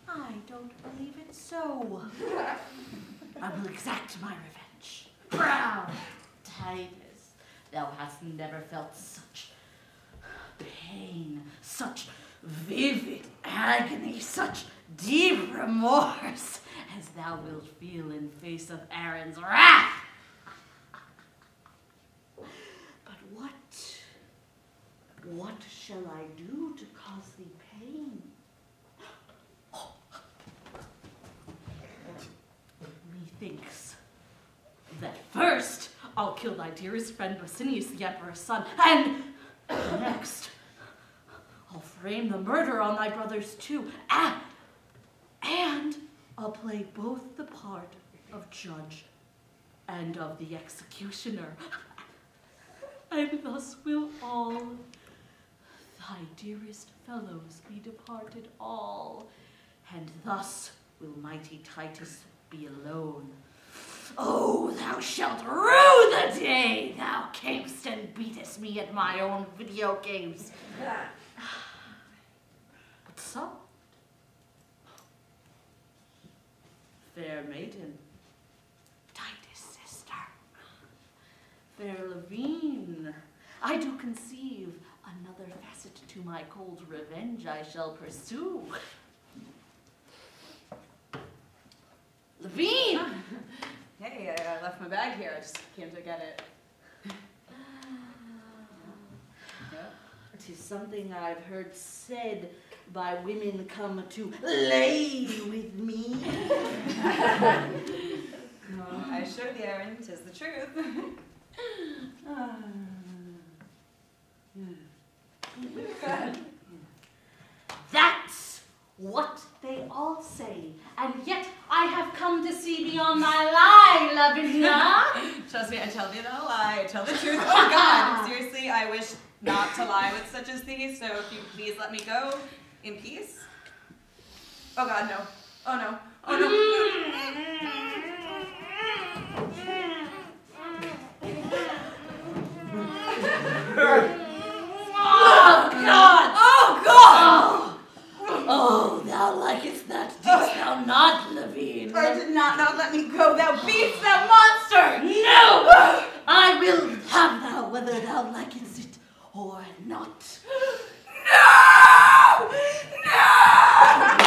I don't believe it so. I will exact my revenge. Proud Titus. Thou hast never felt such pain, such vivid agony, such deep remorse as thou wilt feel in face of Aaron's wrath. But what shall I do to cause thee pain? Methinks that first I'll kill thy dearest friend Basinius, the Emperor's son, and next I'll frame the murder on thy brothers too, and I'll play both the part of judge and of the executioner, and thus will all thy dearest fellows be departed all, and thus will mighty Titus be alone. Oh, thou shalt rue the day thou camest and beatest me at my own video games. But so, fair maiden, Titus' sister, fair Levine, I do conceive another facet to my cold revenge I shall pursue. Levine! Hey, I left my bag here. I just came to get it. Tis something I've heard said by women come to lay with me. No, I assure thee, Aaron, 'tis the truth. That's what they all say, and yet I have come to see thee on my lie, Lavinia. Trust me, I tell thee no lie. I tell the truth. Oh God, seriously, I wish not to lie with such as thee, so if you please let me go in peace. Oh God, no. Oh no. Oh no. Oh, God! Oh, God! Oh, thou likest that, didst thou not, Levine? I did not let me go, thou beast, thou monster! No! I will have thou whether thou likest it or not. No! No!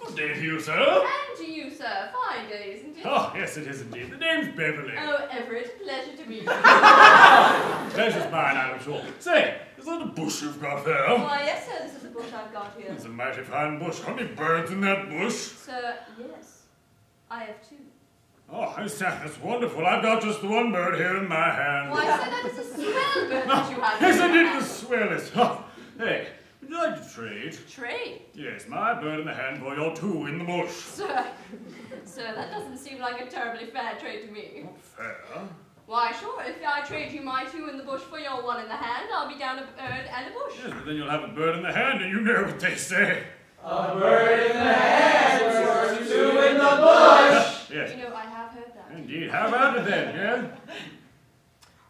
Good day to you, sir. And to you, sir. Fine day, isn't it? Oh, yes, it is indeed. The name's Beverly. Oh, Everett, pleasure to meet you. Pleasure's mine, I'm sure. Say, is that a bush you've got there? Why, yes, sir, this is the bush I've got here. It's a mighty fine bush. How many birds in that bush? Sir, yes. I have two. Oh, that's wonderful. I've got just the one bird here in my hand. Why, sir, that is a swell bird that you have Yes, in I your did hand. the swellest. Oh, hey, would you like to trade? Trade? Yes, my bird in the hand for your two in the bush. Sir, that doesn't seem like a terribly fair trade to me. Not fair. Why, sure, if I trade you my two in the bush for your one in the hand, I'll be down a bird and a bush. Yes, but then you'll have a bird in the hand, and you know what they say. A bird in the hand, worth two in the bush. Yes. You know, I have heard that. Indeed. How about it then, yeah?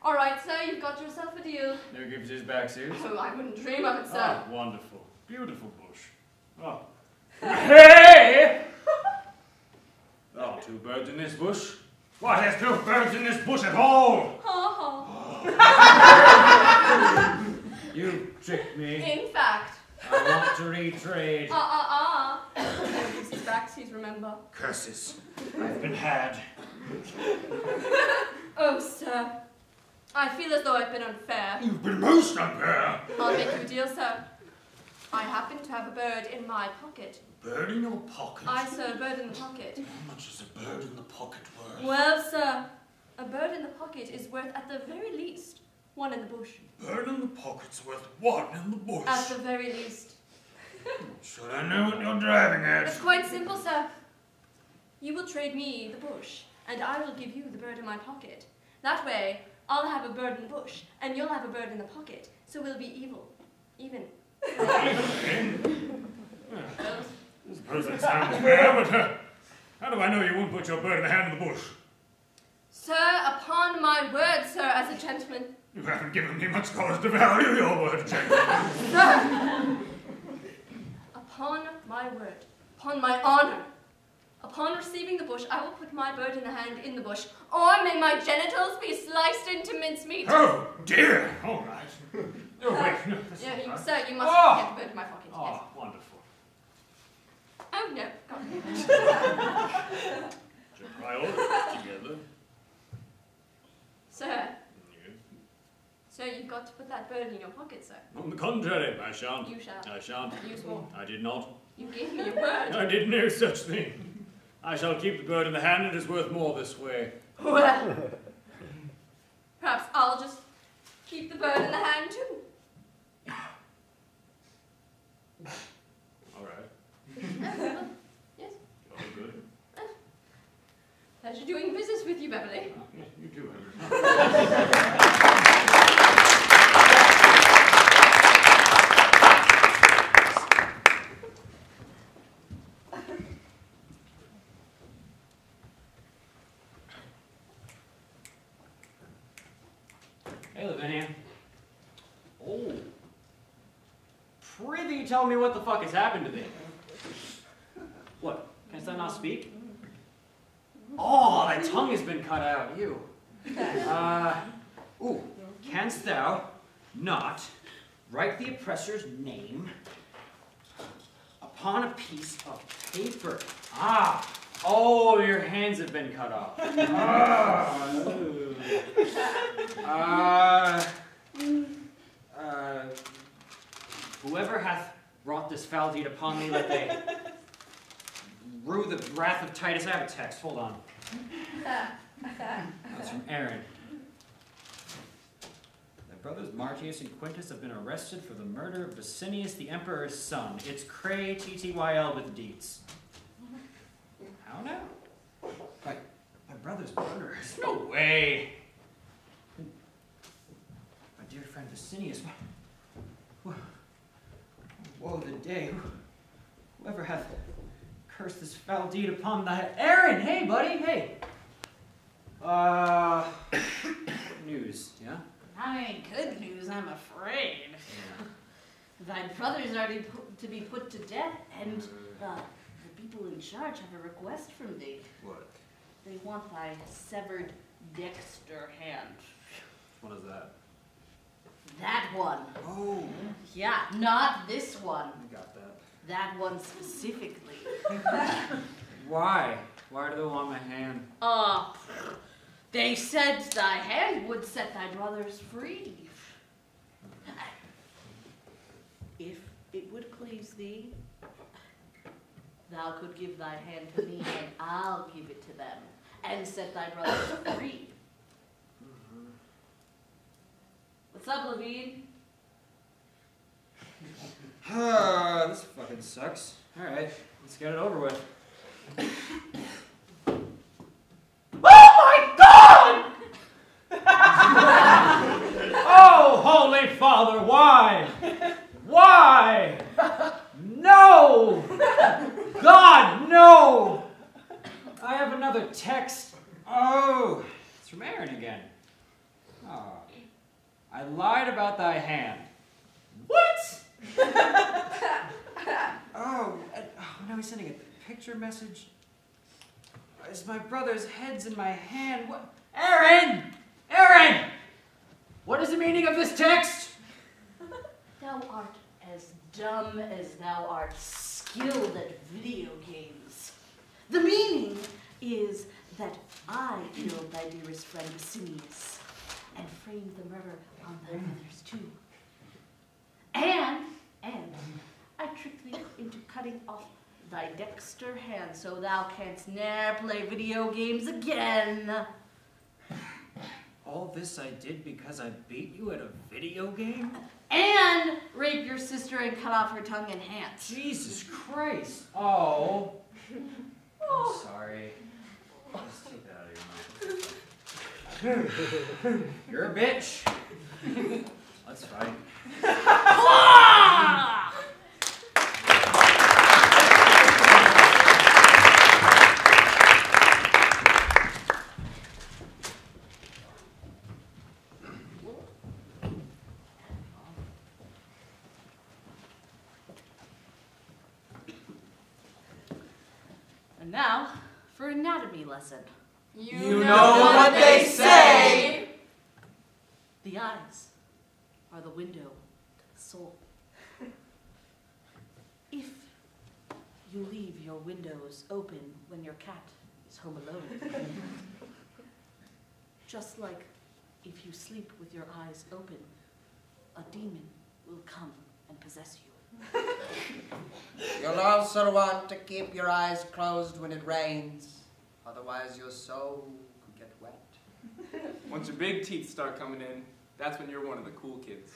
All right, sir, you've got yourself a deal. No gives his back, Suze. Oh, I wouldn't dream of it, sir. Ah, wonderful. Beautiful bush. Oh. Hey! Oh, two birds in this bush? Why, there's no birds in this bush at all! Ha ha. You tricked me. In fact. I want to retrade. No gives his backsies, remember. Curses. I've been had. Oh, sir. I feel as though I've been unfair. You've been most unfair. I'll make you a deal, sir. I happen to have a bird in my pocket. Bird in your pocket? I, sir, a bird in the pocket. How much is a bird in the pocket worth? Well, sir, a bird in the pocket is worth, at the very least, one in the bush. Bird in the pocket's worth one in the bush. At the very least. Should I know what you're driving at? It's quite simple, sir. You will trade me the bush, and I will give you the bird in my pocket. That way, I'll have a bird in the bush, and you'll have a bird in the pocket, so we'll be even. I suppose that sounds fair, but how do I know you won't put your bird in the hand of the bush? Sir, upon my word, sir, as a gentleman. You haven't given me much cause to value your word, gentlemen. Sir, upon my word, upon my honor, upon receiving the bush, I will put my bird in the hand in the bush, or may my genitals be sliced into mincemeat. Oh, dear. All right. Oh, wait. No, that's Yeah, not right. sir, you must Oh! get the bird in my pocket. Oh, Yes. wonderful. Oh, no. Go on. Should I order together? Sir, Yes. sir, you've got to put that bird in your pocket, sir. On the contrary, I shan't. You shall. I shan't. You swore. I did not. You gave me your word. I did no such thing. I shall keep the bird in the hand. It is worth more this way. Well, perhaps I'll just keep the bird in the hand, too. All right. Yes. Jolly good. Pleasure doing business with you, Beverly. Oh, yes, you do. Hey, Lavinia. Oh. Prithee, tell me what the fuck has happened to thee. What? Canst thou not speak? Oh, thy tongue has been cut out, you. Canst thou not write the oppressor's name upon a piece of paper? Ah. Oh, your hands have been cut off. Whoever hath wrought this foul deed upon me, let they rue the wrath of Titus. I have a text. Hold on. That's from Aaron. The brothers Martius and Quintus have been arrested for the murder of Vicinius, the emperor's son. It's cray TTYL with deets. How now? My brother's murderers? No way! My dear friend Vicinius. Well, foul deed upon thy... Aaron, hey, buddy, hey. News, yeah? I mean, good news, I'm afraid. Yeah. Thy brothers are to be put to death, and the people in charge have a request from thee. What? They want thy severed dexter hand. What is that? That one. Oh. Yeah, not this one. I got that. That one specifically. Why? Why do they want my hand? They said thy hand would set thy brothers free. If it would please thee, thou could give thy hand to me, and I'll give it to them, and set thy brothers free. What's up, Levine? This fucking sucks. Alright, let's get it over with. Oh my God! Oh, Holy Father, why? Why? No! God, no! I have another text. Oh, it's from Aaron again. Oh, I lied about thy hand. What? Oh, now he's sending a picture message. Is my brother's head's in my hand? What? Aaron! Aaron! What is the meaning of this text? Thou art as dumb as thou art skilled at video games. The meaning is that I killed thy dearest friend Basinius and framed the murder on thy brothers too. And I tricked thee into cutting off thy dexter hand so thou canst ne'er play video games again. All this I did because I beat you at a video game? And rape your sister and cut off her tongue and hands. Jesus Christ. Oh. I'm sorry. Just take that out of your mouth. You're a bitch. Let's fight. And now, for anatomy lesson. You know what they say! The eyes are the window to the soul. If you leave your windows open when your cat is home alone, just like if you sleep with your eyes open, a demon will come and possess you. You'll also want to keep your eyes closed when it rains. Otherwise, your soul could get wet. Once your big teeth start coming in, that's when you're one of the cool kids.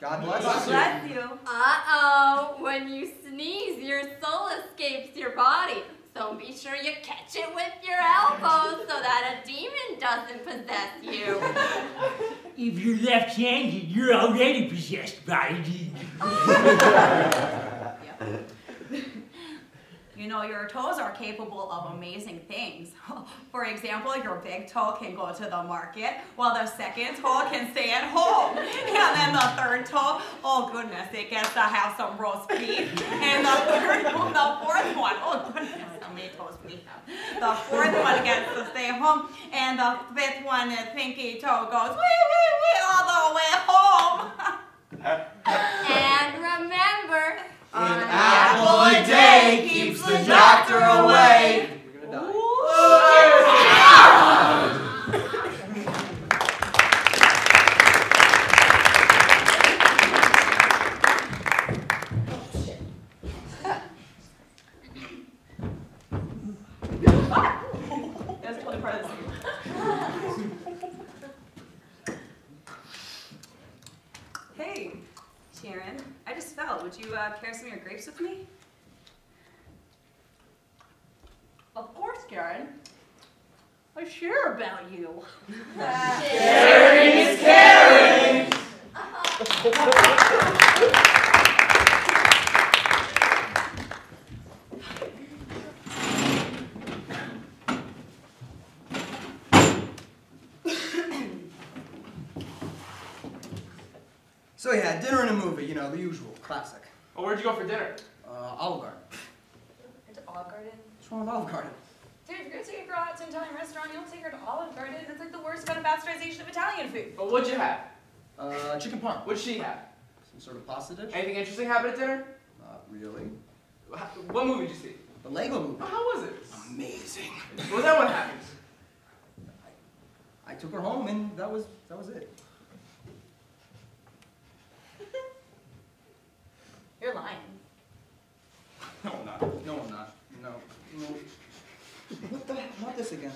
God bless you. Bless you. Uh-oh, when you sneeze, your soul escapes your body. So be sure you catch it with your elbows so that a demon doesn't possess you. If you're left-handed, you're already possessed by a demon. You know, your toes are capable of amazing things. For example, your big toe can go to the market, while the second toe can stay at home. And then the third toe, oh goodness, it gets to have some roast beef. And the fourth one, oh goodness, how many toes we have. The fourth one gets to stay home, and the fifth one, the pinky toe goes wee all the way home. And remember, An apple a day keeps the doctor away. You're gonna die. That's totally part of the scene. Hey, Sharon, I just fell. Would you care some of your grapes with me? Of course, Karen. I share about you. Sharing is caring. So yeah, dinner and a movie, you know, the usual, classic. Well, where'd you go for dinner? Olive Garden. Into Olive Garden? What's wrong with Olive Garden? Dude, if you're gonna take a girl out to an Italian restaurant, you don't take her to Olive Garden. That's like the worst about a bastardization of Italian food. But what'd you have? Chicken parm. What'd she have? Some sort of pasta dish? Anything interesting happen at dinner? Not really. What movie did you see? The Lego movie. Oh, how was it? Amazing. Was that what happened? I took her home and that was it. You're lying. No, I'm not. No, I'm not. No. What the heck? Not this again.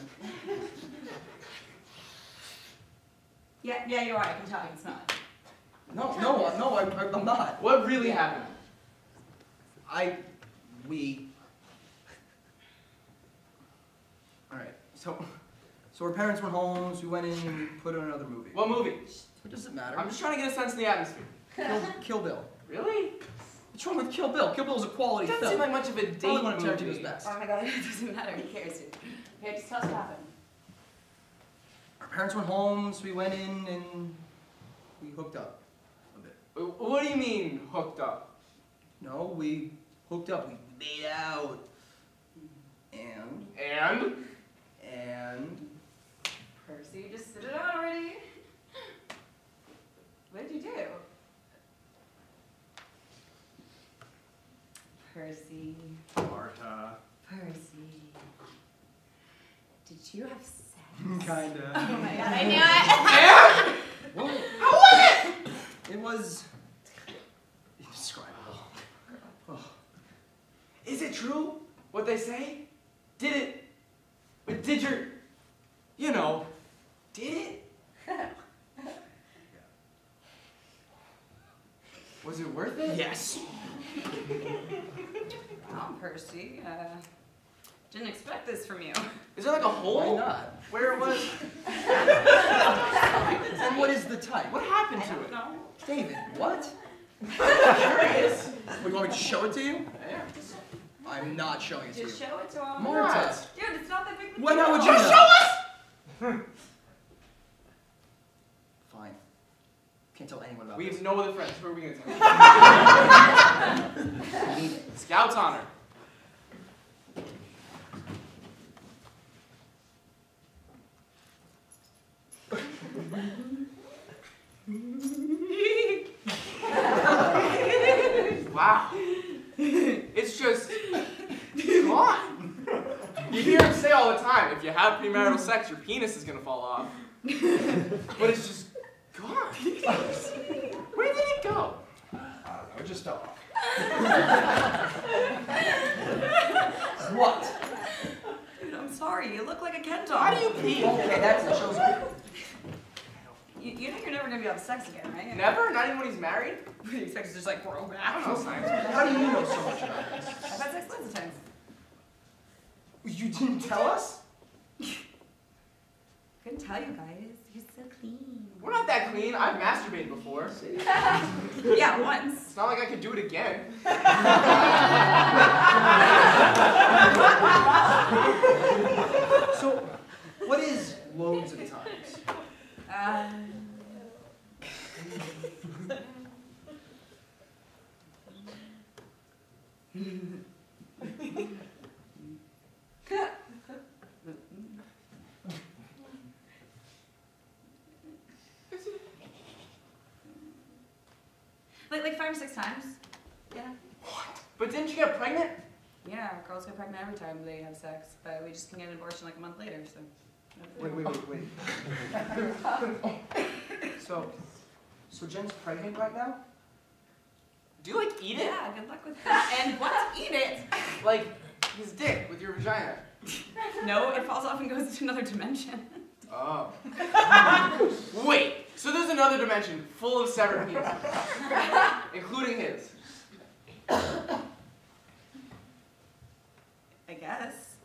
Yeah, you are. I can tell you it's not. No, I'm not. What really happened? Alright, so our parents went home, so we went in and we put on another movie. What movie? What does it matter? I'm just trying to get a sense of the atmosphere. Kill Bill. Really? What's wrong with Kill Bill? Kill Bill is a quality Doesn't film. seem like much of a date Probably one of movie. Tarantino's best. Oh my god, it doesn't matter. Who cares, dude? Here, just tell us what happened. Our parents went home, so we went in and we hooked up a bit. What do you mean, hooked up? No, we hooked up. We made out. And? Percy, you just spit it out already. What did you do? Percy. Marta. Percy. Did you have sex? Kinda. Oh my god, I knew it! What? How was it? It was indescribable. Oh. Is it true what they say? Did it? But did your, you know, did it? Was it worth it? Yes. Oh, Percy, didn't expect this from you. Is there like a hole? Why not? Where it was? And what is the type? What happened I to don't it? know. David, what? I'm curious. You want me to show it to you? Yeah. I'm not showing it to you. Just show it to him. Marta. Dude, it's not that big of a When deal. would you know? Show us! Fine. Can't tell anyone about We this. have no other friends. Who are we going to tell? I need it. Scout's honor. Wow. It's just gone. You hear him say all the time, if you have premarital sex, your penis is gonna fall off. But it's just gone. Where did it go? I don't know, just fell off. What? Dude, I'm sorry. You look like a Ken doll. How do you pee? Okay, that's it. Shows me. You know you're never gonna be have sex again, right? Never? Not even when he's married? You expect to just like grow I back? don't know science. How do you know so much about this? I've had sex loads of times. You didn't tell us? Couldn't tell you guys. You're so clean. We're not that clean. I've masturbated before. Yeah, once. It's not like I could do it again. So, what is loads of times? Like 5 or 6 times. Yeah. But didn't you get pregnant? Yeah, girls get pregnant every time they have sex, but we just can get an abortion like a month later, so. Wait. So Jen's pregnant right now? Do you like eat it? Yeah, good luck with that. And what? Eat it! Like his dick with your vagina? No, it falls off and goes into another dimension. Oh. Wait, so there's another dimension full of severed penises, including his. I guess.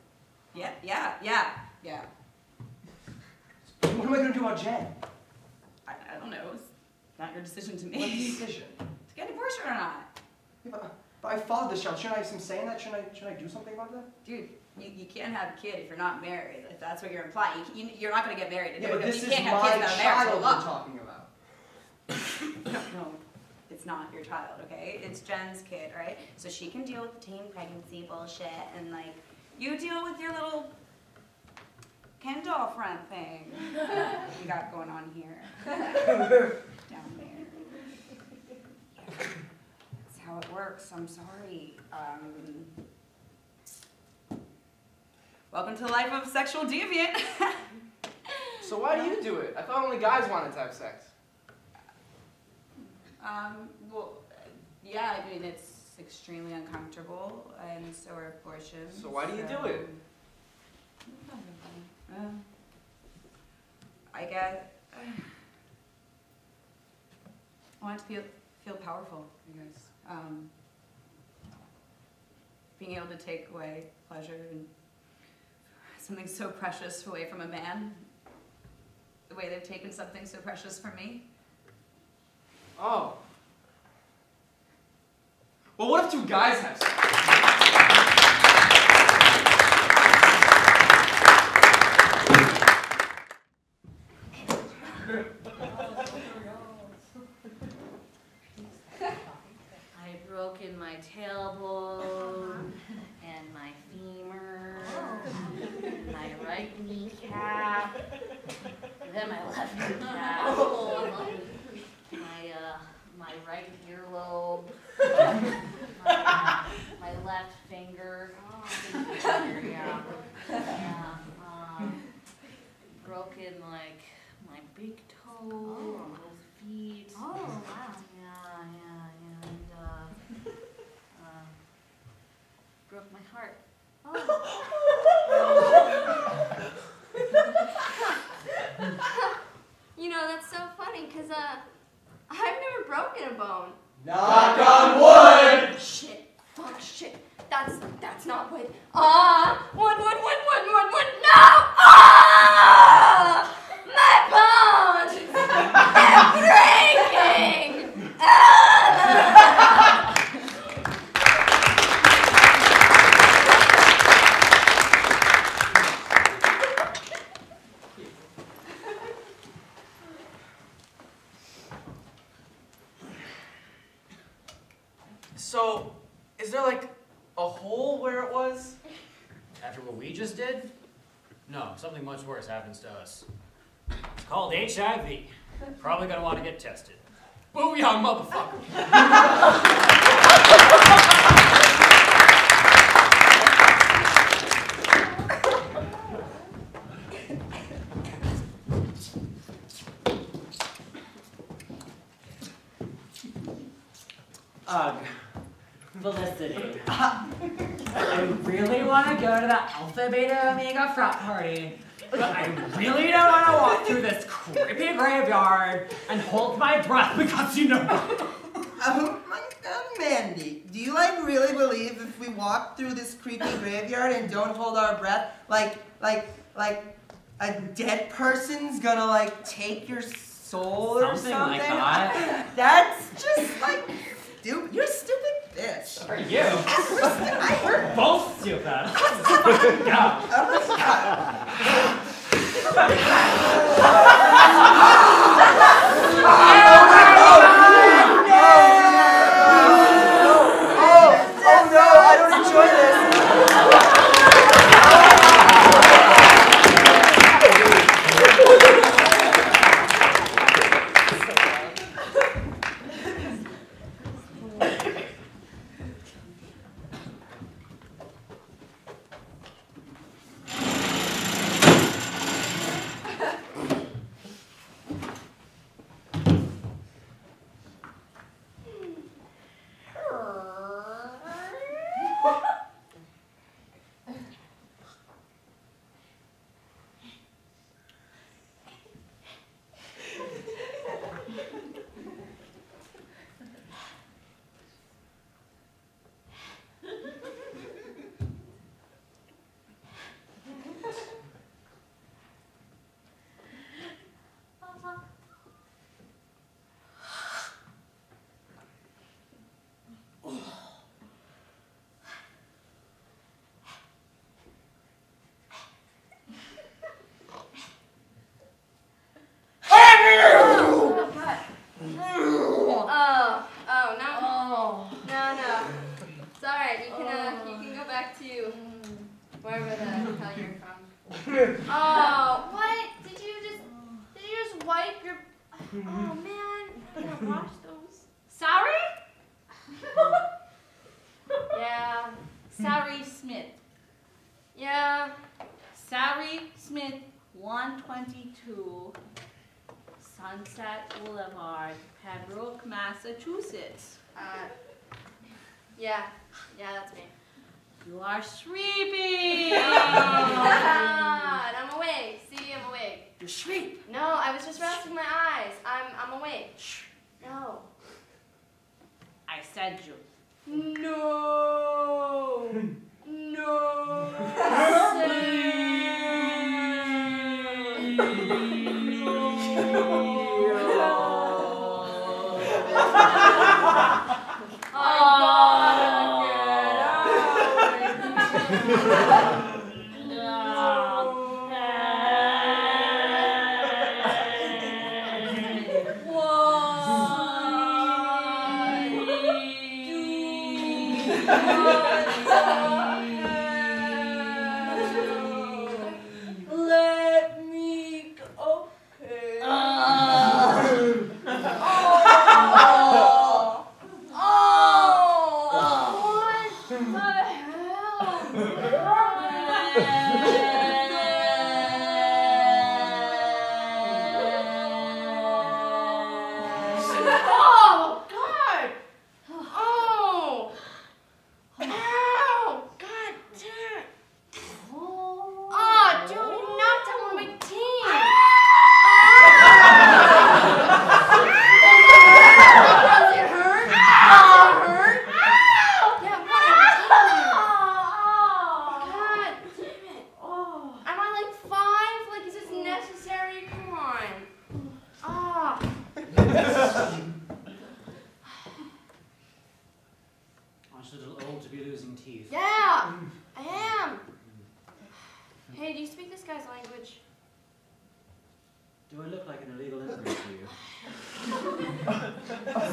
Yeah. What am I gonna do about Jen? I don't know. It's not your decision to What make. decision? To get an abortion or not. Yeah, but I fathered this child. Shouldn't I have some say in that? Shouldn't I do something about that? Dude, you can't have a kid if you're not married. If that's what you're implying. You're not going to get married. Yeah, but this you is can't my have kids without marriage. child we're Look. talking about. No. it's not your child, okay? It's Jen's kid, right? So she can deal with the teen pregnancy bullshit, and like, you deal with your little Ken doll front thing you got going on here. Down there. That's how it works. I'm sorry. Welcome to the life of a sexual deviant. So why do you do it? I thought only guys wanted to have sex. Well, yeah, I mean, it's extremely uncomfortable, and so are abortions. So why do you do it? I guess I want to feel powerful, I guess. Being able to take away pleasure and something so precious away from a man, the way they've taken something so precious from me. Oh. Well, what if two guys have sex? I've broken my tailbone and my femur, and my right kneecap, then my left kneecap, my right earlobe, my left finger, broken like my big toe, both feet. Oh, wow. And broke my heart. You know, that's so funny, because, I've never broken a bone. Knock on wood! Shit. Fuck, shit. That's not wood. Wood, no! My bones! They're breaking! So, is there like a hole where it was? After what we just did? No, something much worse happens to us. It's called HIV. Probably gonna want to get tested. Booyah, motherfucker! Felicity. I really want to go to the Alpha Beta Omega frat party, but I really don't want to walk through this creepy graveyard and hold my breath because you know. Mandy, do you really believe if we walk through this creepy graveyard and don't hold our breath, like a dead person's gonna take your soul or something? Something like that. That's just stupid. You're a stupid bitch. Are you? I heard Both stupid. Oh no, I don't enjoy this. hotel you're from. Oh, what? Did you just wipe your? Oh man, I gotta wash those. Sorry? Yeah. Sari Smith. Yeah. Sari Smith, 122 Sunset Boulevard, Pembroke, Massachusetts. Yeah, that's me. You are sleeping. God, I'm awake. See, I'm awake. You sleep. No, I was just resting my eyes. I'm awake. No. I said you. No. No. Let me go. Okay. Do I look like an illegal immigrant to you?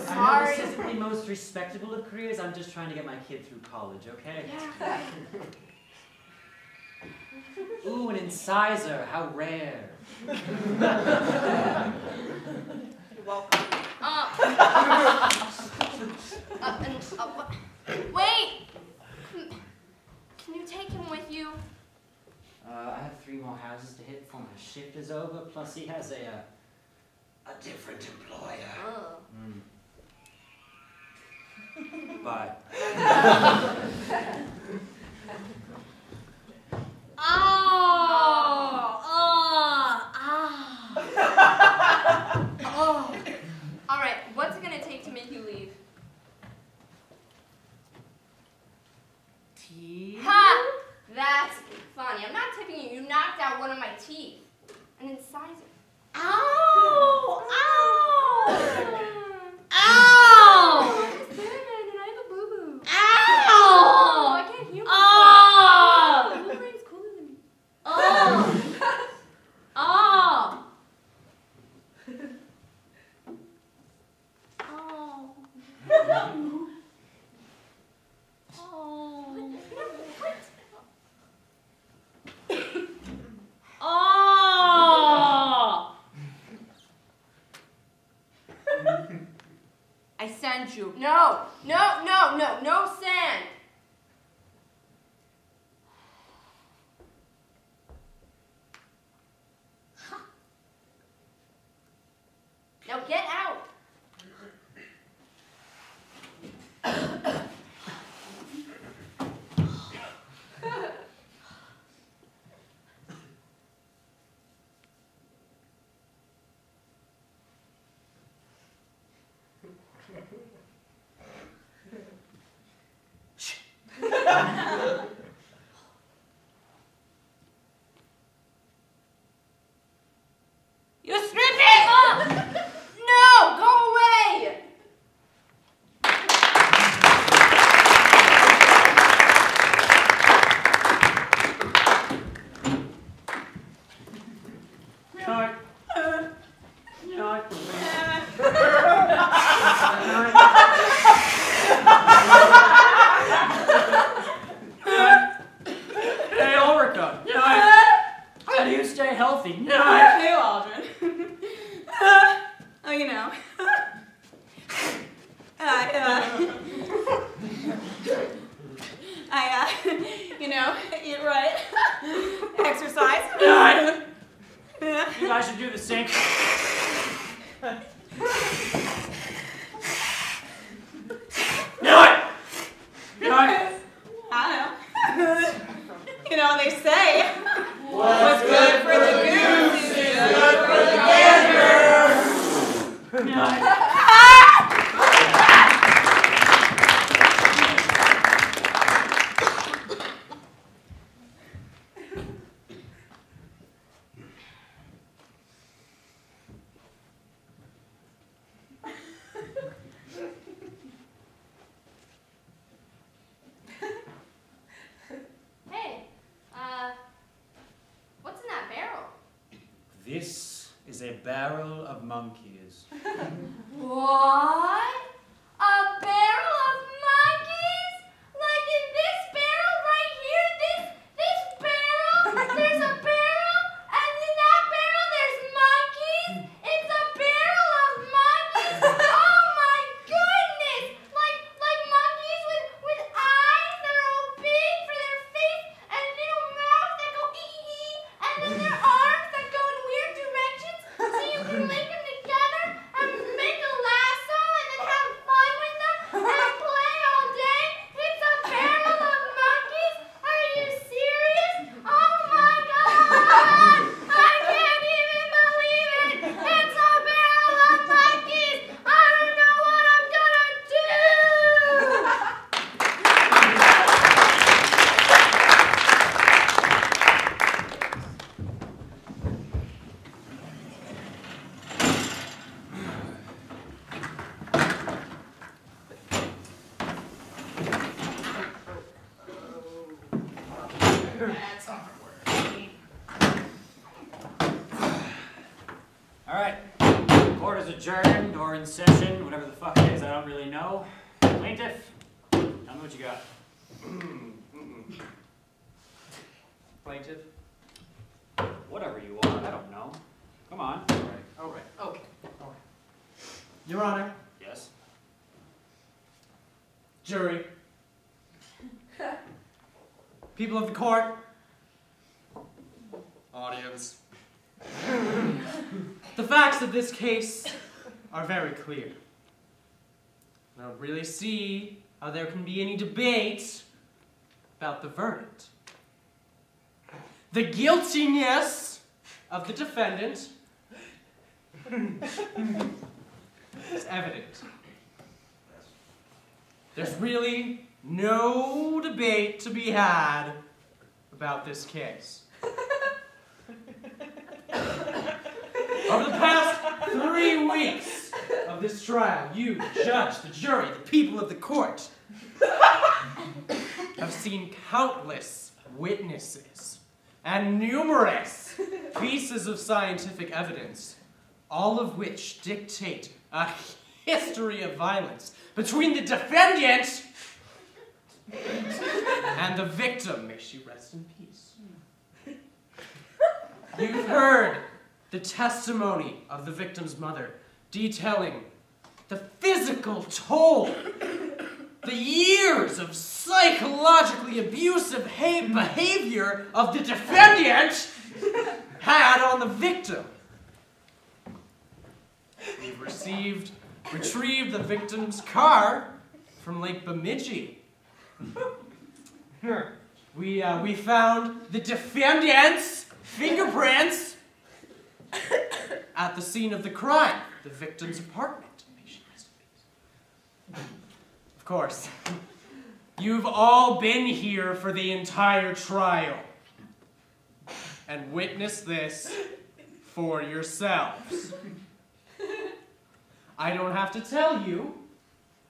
Sorry. I know this isn't the most respectable of careers. I'm just trying to get my kid through college, okay? Yeah. Ooh, an incisor. How rare. You're welcome. Wait! Can you take him with you? I have 3 more houses to hit before my shift is over, plus he has a different employer. Oh. Bye. All right, what's it gonna take to make you leave? Teeth? Ha! That's funny. I'm not tipping you. You knocked out one of my teeth. An incisor. Ow! Ow! Ow! I'm just bad and I have a boo-boo. Ow! Oh, I can't hear myself. The Wolverine's cooler than me. Oh! Oh! Oh! I sent you. No, no, no, no, no sand. Now get out. You stripping! No, go away. stay healthy. Hey, Aldrin. Oh, you know. You know, eat right, exercise. You guys should do the same. I don't know. You know, they say, what's good for the goose is good for the gander. What's in that barrel? This is a barrel of monkeys. What? A barrel of monkeys? Like in this barrel right here? This barrel? There's a barrel, and in that barrel there's monkeys? It's a barrel of monkeys? Oh my goodness! Like monkeys with eyes that are all big for their face, and little mouths that go ee-ee, and then their arms that go in weird directions, so you can link them together and make a lasso and then have fun with them and play all day. It's a barrel of monkeys? Are you serious? Oh my God! I can't even believe it! It's a barrel of monkeys! I don't know what I'm gonna do! All right. Court is adjourned or in session, whatever the fuck it is. I don't really know. Plaintiff, tell me what you got. Plaintiff? Whatever you want. I don't know. Come on. All right. Okay. Your Honor, Yes. jury, people of the court, audience. The facts of this case are very clear. I don't really see how there can be any debate about the verdict. The guiltiness of the defendant is evident. There's really no debate to be had about this case. Over the past 3 weeks of this trial, you, the judge, the jury, the people of the court, have seen countless witnesses and numerous pieces of scientific evidence, all of which dictate a history of violence between the defendant and the victim. May she rest in peace. You've heard the testimony of the victim's mother, detailing the physical toll, the years of psychologically abusive behavior of the defendant had on the victim. We've retrieved the victim's car from Lake Bemidji. We found the defendant's fingerprints at the scene of the crime, the victim's apartment. Of course, you've all been here for the entire trial and witnessed this for yourselves. I don't have to tell you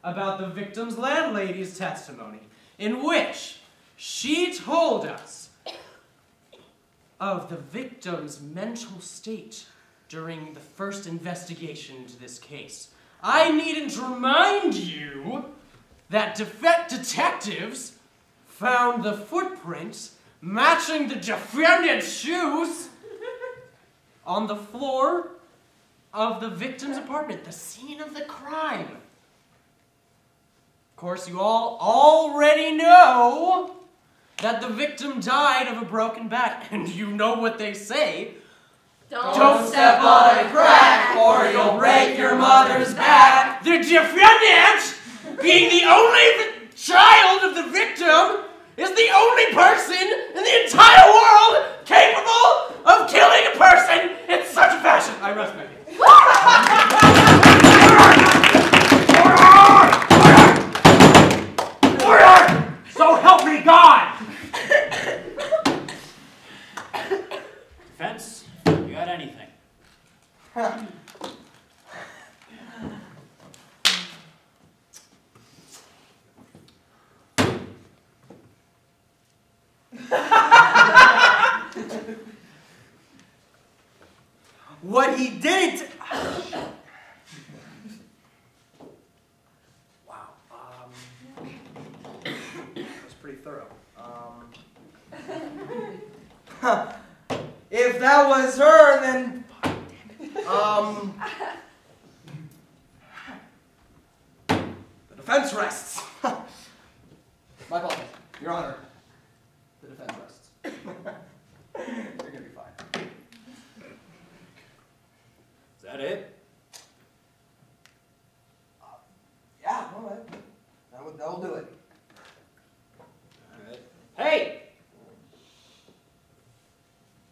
about the victim's landlady's testimony, in which she told us of the victim's mental state during the first investigation into this case. I needn't remind you that detectives found the footprints matching the defendant's shoes on the floor of the victim's apartment, the scene of the crime. Of course, you all already know that the victim died of a broken back, and you know what they say. Don't step on a crack, or you'll break your mother's back. The defendant, being the only child of the victim, is the only person in the entire world capable of killing a person in such a fashion. I rest my case. Order! So help me God! Defense, you got anything? What he didn't. Wow. That was pretty thorough. If that was her, then. The defense rests. My apologies, Your Honor. The defense rests. You're gonna be fine. Is that it? Yeah, all right. That'll do it. All right. Hey!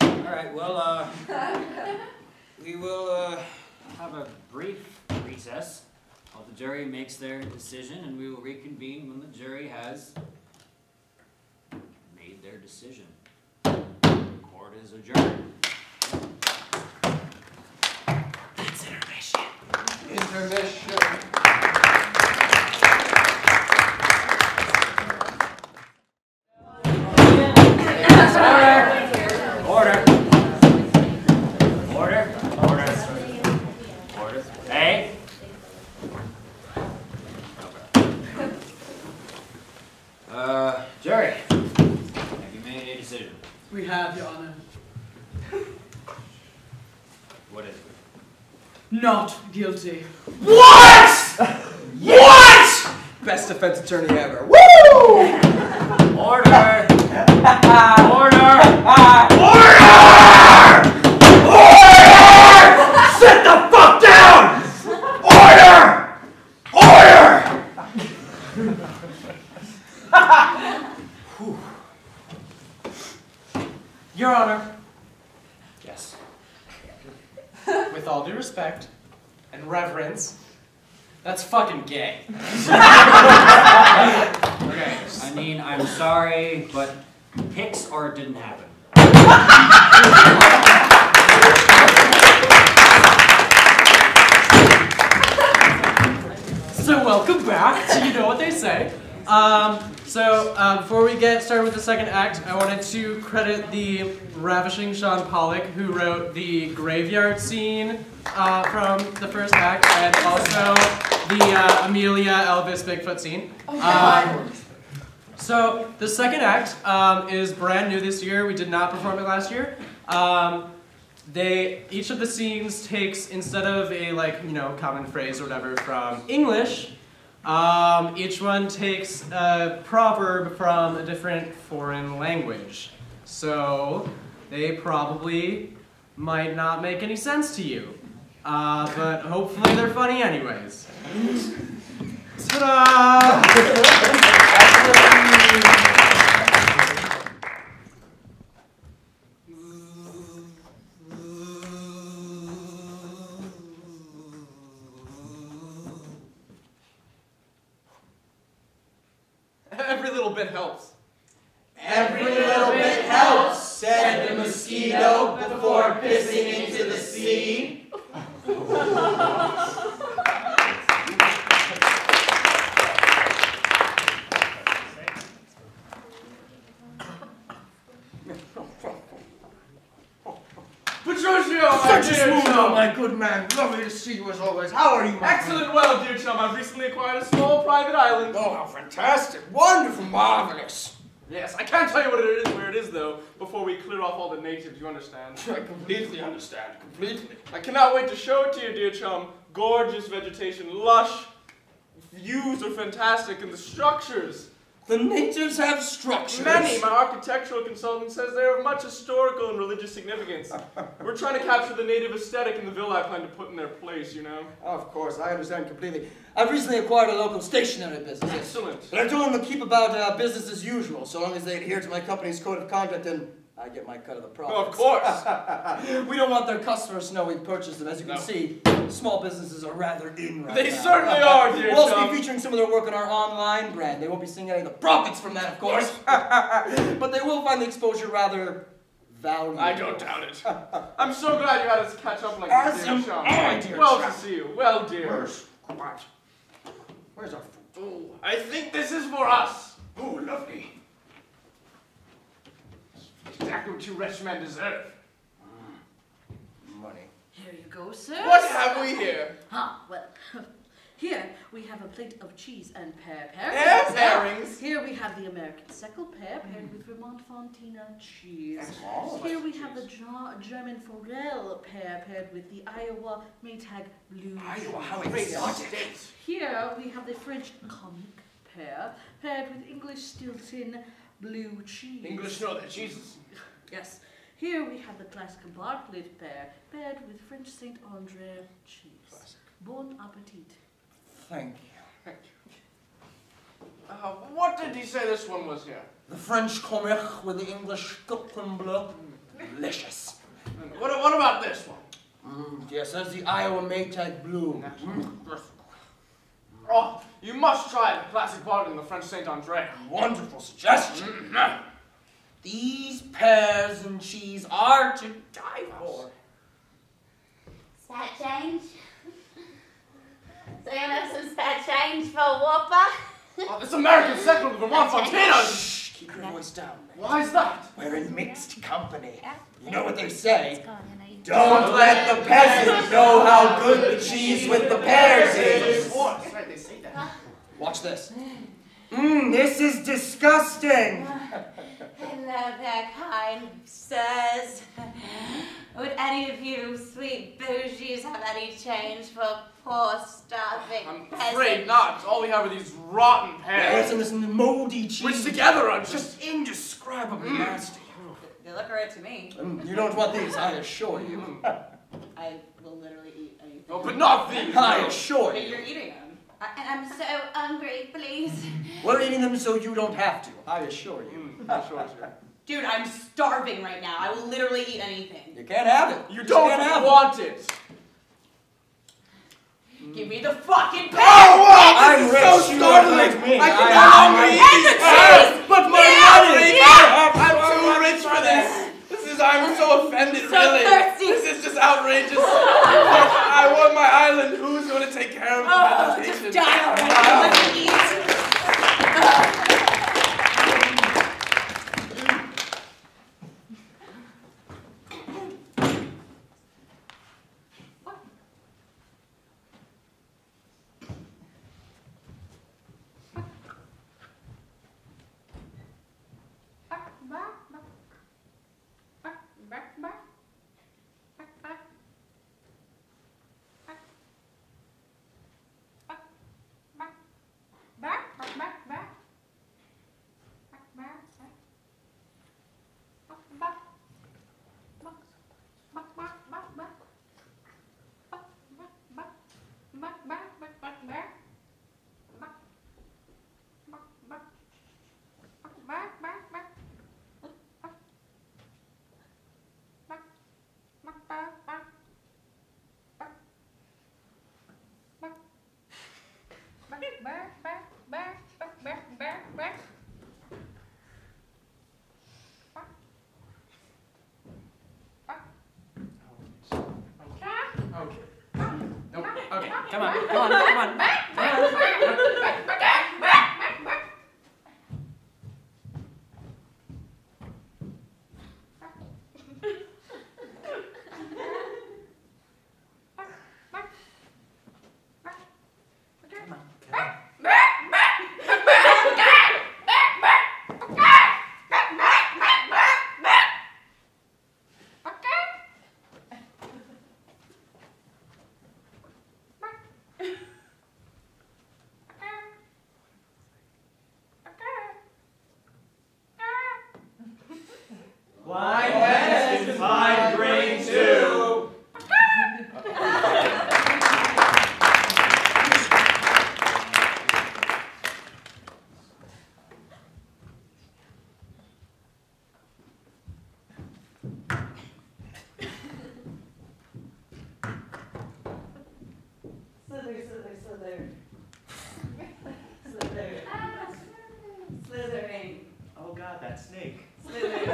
All right, well, we will have a brief recess while the jury makes their decision, and we will reconvene when the jury has made their decision. Court is adjourned. It's intermission. Intermission. Order. Order. Order. Order. Hey. Jerry, have you made a decision? We have, Your Honor. What is it? Not guilty. What? What? Best defense attorney ever. Woo! Order! Order! Order! Order! Sit the fuck down! Order! Order! Your Honor, Yes. with all due respect and reverence, that's fucking gay. Okay. I mean, I'm sorry, but pics or it didn't happen. So welcome back to You Know What They Say. Before we get started with the second act, I wanted to credit the ravishing Sean Pollock, who wrote the graveyard scene from the first act, and also the Amelia Elvis Bigfoot scene. So the second act is brand new this year. We did not perform it last year. Each of the scenes takes, instead of a common phrase or whatever from English, each one takes a proverb from a different foreign language. So they probably might not make any sense to you. But hopefully they're funny anyways. Ta-da! Every little bit helps. Every little bit helps, said the mosquito before pissing into the sea. Petruchio, Such a smooth one, my good man. Lovely to see you as always. How are you, my Excellent, well, dear chum. I've recently acquired a small private island. Oh, how fantastic. Wonderful, marvelous. Yes, I can't tell you what it is, where it is though, before we clear off all the natives, you understand? I completely understand, completely. I cannot wait to show it to you, dear chum. Gorgeous vegetation, lush, views are fantastic, and the structures. The natives have structures. Many. My architectural consultant says they are of much historical and religious significance. We're trying to capture the native aesthetic in the villa I plan to put in their place, you know? Of course, I understand completely. I've recently acquired a local stationery business. Excellent. But I told them to keep about business as usual, so long as they adhere to my company's code of conduct, and I get my cut of the profits. Oh, of course. We don't want their customers to know we've purchased them. As you can see, small businesses are rather in right They now. certainly are, dear We'll also chum. be featuring some of their work on our online brand. They won't be seeing any of the profits from that, of course. But they will find the exposure rather valuable. I don't doubt it. I'm so glad you had us catch up like As this, dear am chum. I, dear Well chum. to see you. Well, dear. Where's our food? Ooh, I think this is for us. Oh, lovely. Exactly what you rich men deserve. Money. Here you go, sir. What have we here? Well, here we have a plate of cheese and pear pairings. Pear pairings? Here we have the American Seckel pear paired with Vermont Fontina cheese. Oh, Here we have the German Forel pear paired with the Iowa Maytag blue Iowa, how cheese. exotic. Here we have the French comic pear paired with English Stilton blue cheese. English know their cheeses. Yes. Here we have the classic Bartlett pear paired with French Saint Andre cheese. Classic. Bon appetit. Thank you. What did he say this one was here? The French comic with the English Scotland bleu. Delicious. What about this one? Yes, that's the Iowa Maytag blue. Oh, you must try the classic Bartlett and the French Saint Andre. Wonderful suggestion. These pears and cheese are to die for. Is that change? So you know some sad change for a Whopper? Oh, this American Seckel with Vermont Fontina! Shh, keep your voice down. Why is that? We're in mixed company. You know what they say? Don't Don't let the peasant know how good the cheese with the pears is. That's right, they say that. Watch this. This is disgusting. Hello there, kind sirs. Would any of you sweet bougies have any change for poor starving I'm peasants? afraid not. All we have are these rotten Pears pears. and this moldy cheese. Which together are just indescribably nasty. They look alright to me. You don't want these, I assure you. I will literally eat anything. Oh, but not these. I assure But you. you're eating them. I'm so hungry, please. We're eating them so you don't have to, I assure you. I assure you. Dude, I'm starving right now. I will literally eat anything. You can't have it. You Just don't can't have want it. Give me the fucking Oh, pear! wow! I'm This rich, is so you startling. are me. I I'm cannot hungry. eat And the these cheese! pears. But my money! I'm too rich for this. I'm so offended, So really. thirsty. This is just outrageous. I want my island. Who's going to take care of the Oh, vegetation? just die already. Let me eat. Okay, Come on, come on, come on. Slithering. Oh God, that snake. Slithering.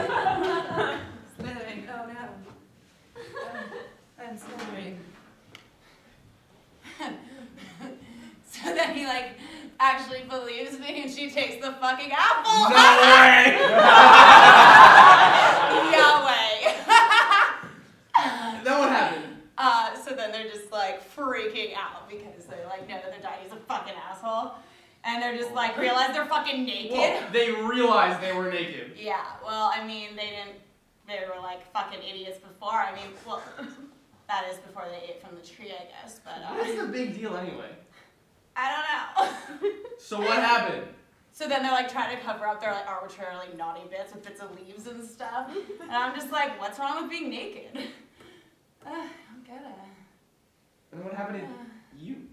Slithering. Oh no. I'm slithering. So then he like actually believes me and she takes the fucking apple. No way! Yahweh. Then what happened? So then they're just like freaking out because they like know that their daddy's a fucking asshole. And they're just like realize they're fucking naked. Whoa, they realized they were naked. Yeah, well, I mean, they were like fucking idiots before. I mean, well, that is before they ate from the tree, I guess, but What's the big deal anyway? I don't know. So what happened? So then they're like trying to cover up their like arbitrarily naughty bits with bits of leaves and stuff. And I'm just like, what's wrong with being naked? I'm gonna. And what happened to you?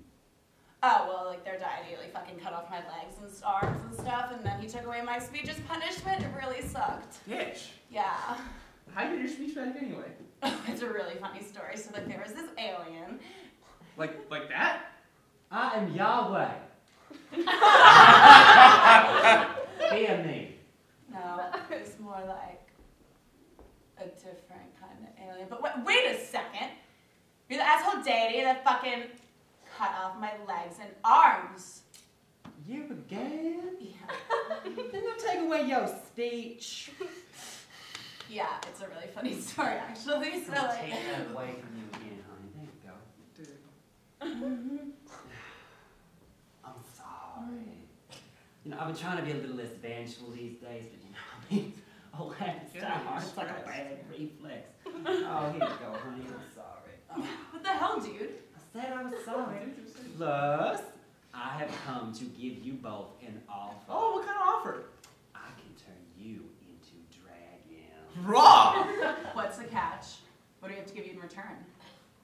Oh, well, like their daddy like fucking cut off my legs and arms and stuff, and then he took away my speech as punishment. It really sucked. Bitch. Yeah. How did your speech back anyway? It's a really funny story. So like there was this alien. Like that? I am Yahweh. Hear me. No, it's more like a different kind of alien. But wait a second. You're the asshole deity that fucking cut off my legs and arms. You again? Yeah. Then don't take away your speech. Yeah, it's a really funny story actually. So I'll like. take that away from you again, honey. There you go. I'm sorry. You know, I've been trying to be a little less vengeful these days, but you know, I mean, old habits die hard. It's like a bad reflex. Oh, here you go, honey. I'm sorry. What the hell, dude? I said I was sorry. Plus, I have come to give you both an offer. Oh, what kind of offer? I can turn you into dragon. Raw! What's the catch? What do we have to give you in return?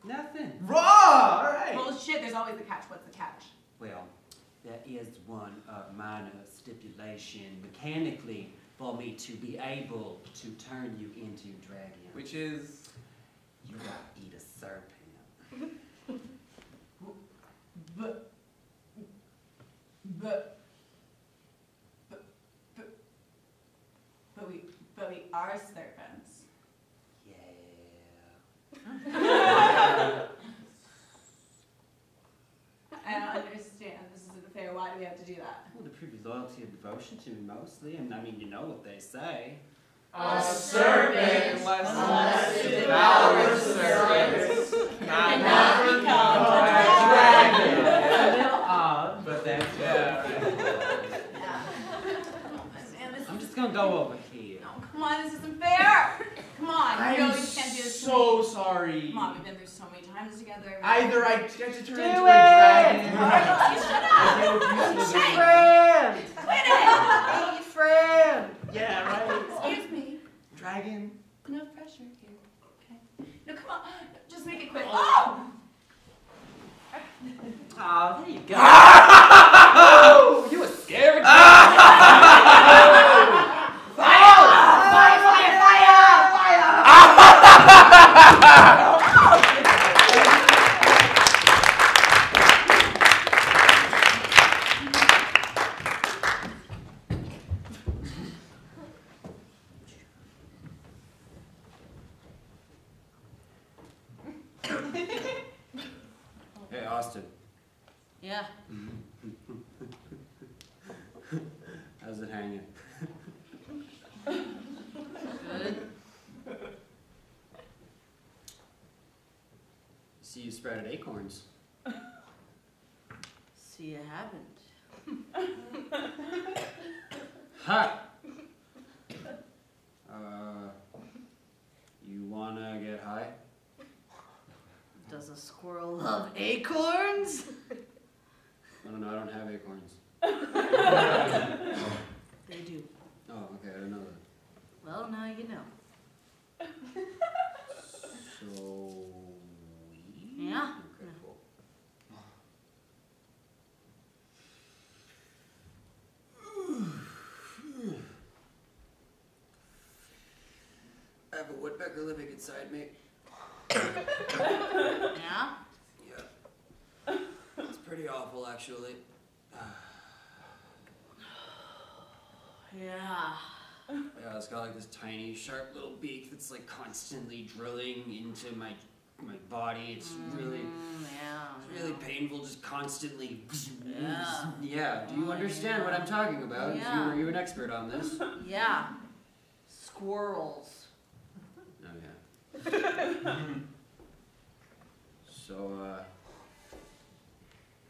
Nothing. Raw! Alright. Well, shit, there's always the catch. What's the catch? Well, there is one minor stipulation mechanically for me to be able to turn you into dragon. Which is? You gotta eat a serpent. But we are serpents. Yeah. I don't understand. This isn't fair. Why do we have to do that? Well, to prove your loyalty and devotion to me mostly, and I mean, you know what they say. A serpent, unless it devours serpents, cannot become a dragon. It's a little odd, but that's I'm just gonna go over here. No, come on, this isn't fair. Come on, you know you can't do this. So sorry. Come on, we've been through so many times together. Either I get to turn into a dragon. You shut up. Friend! Quit it. Friend! Yeah, right. Excuse me. Dragon. No pressure here. Okay. No, come on. Just make it quick. Oh! Oh, there you go. Oh! You a scary dragon. Fire! Fire! Fire! Fire! Hey, Austin. Yeah. How's it hanging? Good. See you sprouted acorns. See, you haven't. Hi. You wanna get high? Does a squirrel love acorns? I don't know, I don't have acorns. They do. Oh, okay, I didn't know that. Well, now you know. So... Yeah? Okay, cool. I have a woodpecker living inside me. Yeah? Yeah. It's pretty awful, actually. Yeah. Yeah, it's got like this tiny, sharp little beak that's like constantly drilling into my body. It's really, it's really painful, just constantly. Yeah. Yeah. Do you understand what I'm talking about? Yeah. Are you an expert on this? Yeah. Squirrels. Oh yeah. So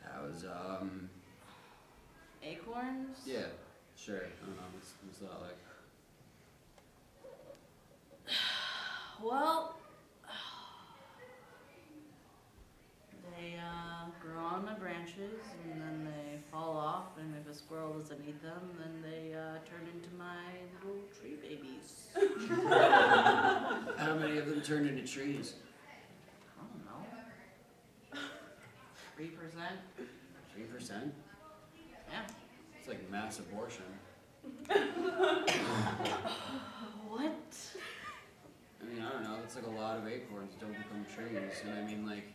that was Acorns? Yeah. Sure. I don't know. What's that like? Well, they grow on the branches and then they fall off, and if a squirrel doesn't eat them, then they turn into my little tree babies. How many of them turned into trees? I don't know. 3%? 3%? Yeah. It's like mass abortion. What? I mean, I don't know. It's like a lot of acorns don't become trees. And I mean, like,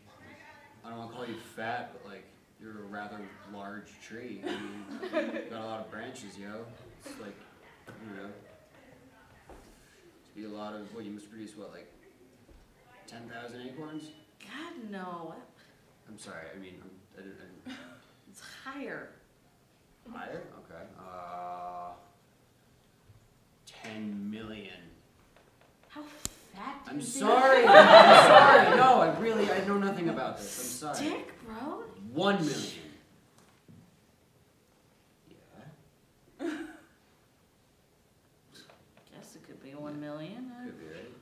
I don't want to call you fat, but like, you're a rather large tree. I mean, you got a lot of branches, yo. It's like, I don't know. It'd be a lot of, what, you must produce, what, like 10,000 acorns? God, no. I'm sorry, I mean, I didn't. It's higher. Higher? Okay. 10 million. How fat do I'm you sorry. think? I'm sorry. No, I know nothing about this. I'm sorry. Dick, bro. 1 million. Yeah. Guess it could be 1 million. Could be, right?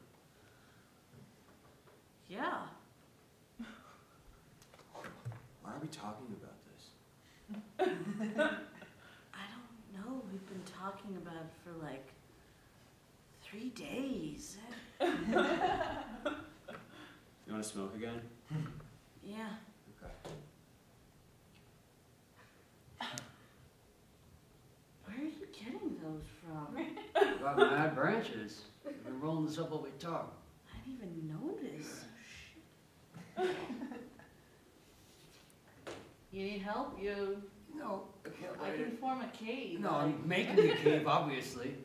Yeah. Why are we talking about this? I don't know. We've been talking about it for like 3 days. You want to smoke again? Yeah. Okay. Where are you getting those from? I got mad branches. I've been rolling this up while we talk. I didn't even notice. You need help? No, I can form a cave. No, I'm making a cave, obviously.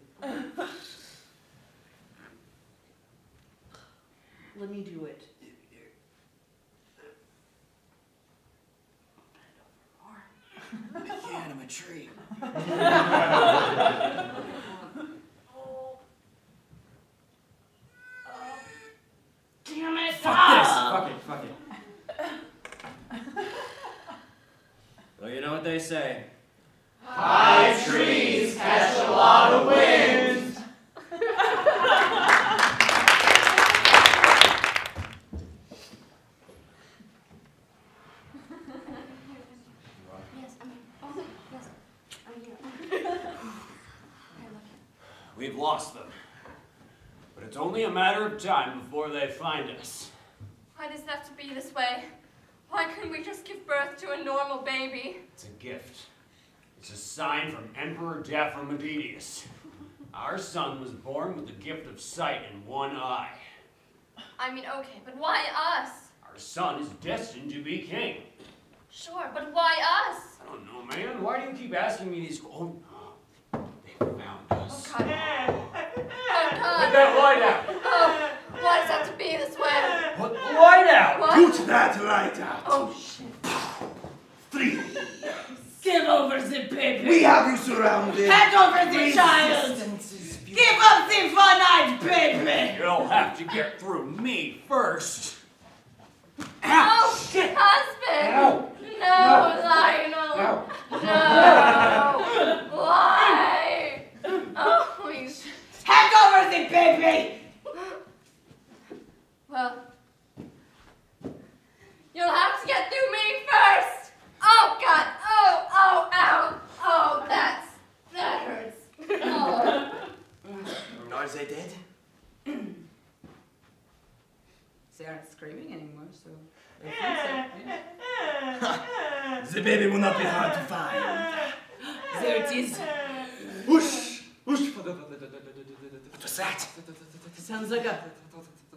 Let me do it. I can't, I'm a tree. Damn it! Fuck it. Well, you know what they say. High trees catch a lot of wind. Yes, I'm here. We've lost them. But it's only a matter of time before they find us. Why does it have to be this way? Why couldn't we just give birth to a normal baby? It's a gift. It's a sign from Emperor Daphramedius. Our son was born with the gift of sight in one eye. I mean, okay, but why us? Our son is destined to be king. Sure, but why us? I don't know, man. Why do you keep asking me these? Oh, they found us. Oh, God. Oh, God. Put that light out. Oh, why does it have to be this way? Put the light out. What? Put that light out. Oh, shit. 3. Give over the baby. We have you surrounded. Hand over the child. Give up the one-eyed baby. You'll have to get through me first. Oh, shit. Husband. Ow. No, Lionel. No. Why? Oh, please. Hand over the baby. Well, you'll have to get through me first. Oh, God. Oh, ow. Oh, that hurts. Oh. Are they dead? They aren't screaming anymore, so they think so. Yeah. The baby will not be hard to find. There it is. Whoosh! Whoosh! What was that? Sounds like a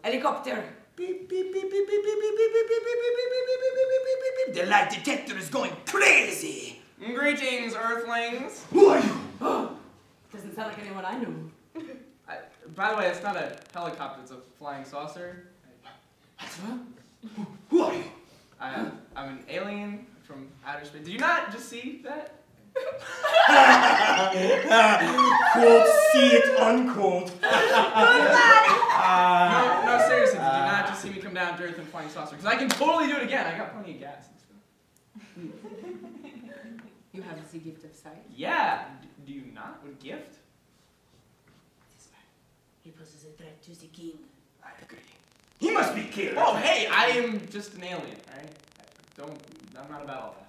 helicopter. Beep, beep, beep, beep, beep, beep, beep, beep, beep, beep, beep, beep, beep, beep, beep, beep, beep. The lie detector is going crazy. Greetings, Earthlings. Who are you? Doesn't sound like anyone I knew. By the way, it's not a helicopter, it's a flying saucer. Who are you? I'm an alien from outer space. Did you not just see that? Quote, see it, unquote. No, seriously, did you not just see me come down to Earth in a flying saucer? Because I can totally do it again. I got plenty of gas and stuff. You have the gift of sight? Yeah. Do you not? What gift? He poses a threat to the king. I agree. He must be killed. Oh, hey, I am just an alien, right? I'm not about all that.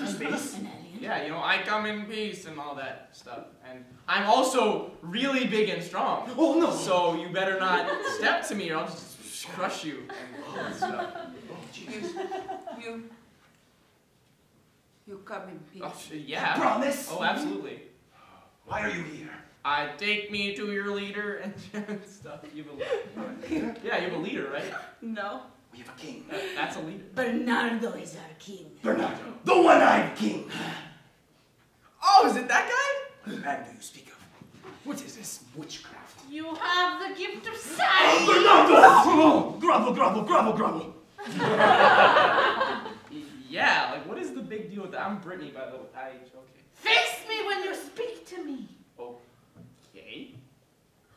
Space? An alien? Yeah, you know, I come in peace and all that stuff. And I'm also really big and strong. Oh, no. So you better not step to me or I'll just crush you and all that stuff. You come in peace. Oh, yeah. Promise? Oh, absolutely. Why are you here? Take me to your leader and stuff. You have a leader. Yeah, you have a leader, right? No. We have a king. That's a leader. Bernardo is our king. Bernardo, the one-eyed king. Oh, is it that guy? What man do you speak of? What is this witchcraft? You have the gift of sight. Bernardo! Grovel, grovel, grovel, grovel. Yeah, like what is the big deal with that? I'm Brittany, by the way. Okay. Face me when you speak to me. Okay.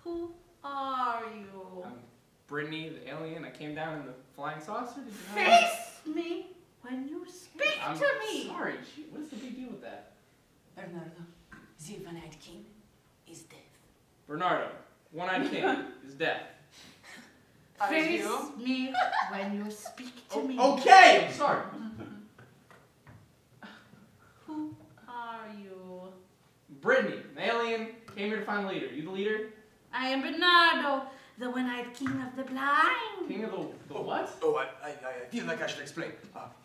Who are you? I'm Brittany, the alien. I came down in the flying saucer. Did you know? Face me when you speak I'm to me. Sorry, what is the big deal with that? Bernardo, the one-eyed king, is dead. Bernardo, one-eyed king, is dead. Face me when you speak to me. Okay, I'm sorry. Who are you? Brittany, an alien, came here to find a leader. You the leader? I am Bernardo, the one-eyed king of the blind. King of the what? Oh, I feel like I should explain.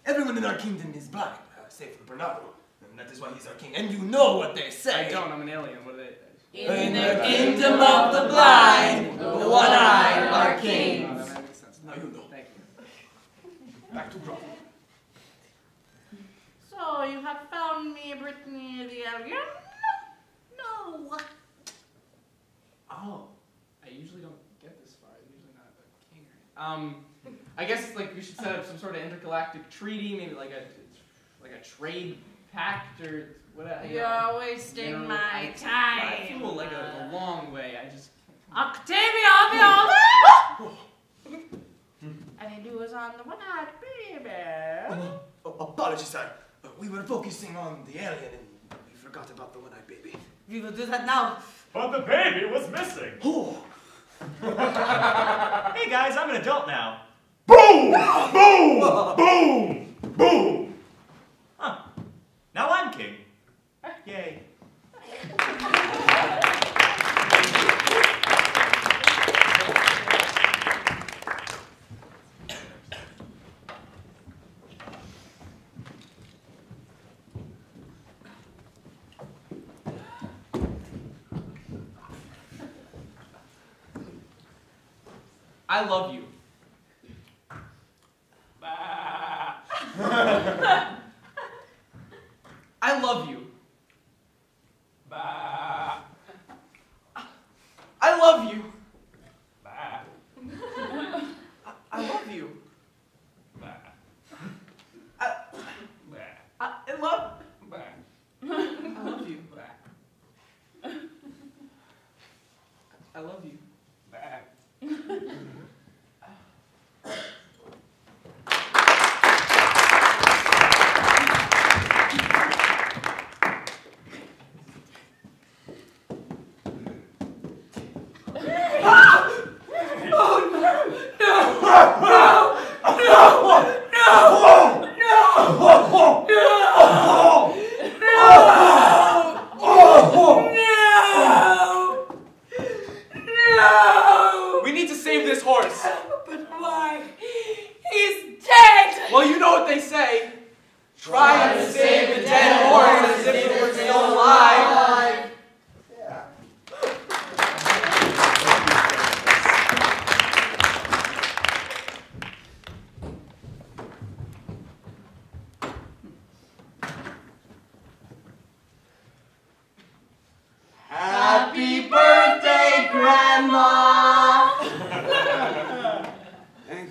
Everyone in our kingdom is blind, save for Bernardo. And that is why he's our king. And you know what they say. I don't, I'm an alien. What are they? In the kingdom of the blind, the one-eyed are kings. Oh, that makes sense. Now you know. Thank you. Back to Grovel. So you have found me, Brittany the alien? No. Oh, I usually don't get this far. I'm usually not a king. I guess it's like we should set up some sort of intergalactic treaty, maybe like a trade pact or whatever. You're wasting my time. I feel like a long way. I just. Octavia, and he was on the one-eyed baby. Apologies, sir. We were focusing on the alien and we forgot about the one-eyed baby. We will do that now. But the baby was missing. Oh. Hey guys, I'm an adult now. Boom! Boom! Boom! Boom! Huh. Now I'm king. Yay. I love you. I love you. I love you. I love you. I love you. I love you. We need to save this horse. But why? He's dead! Well, you know what they say. Try to save a dead horse as if it were still alive.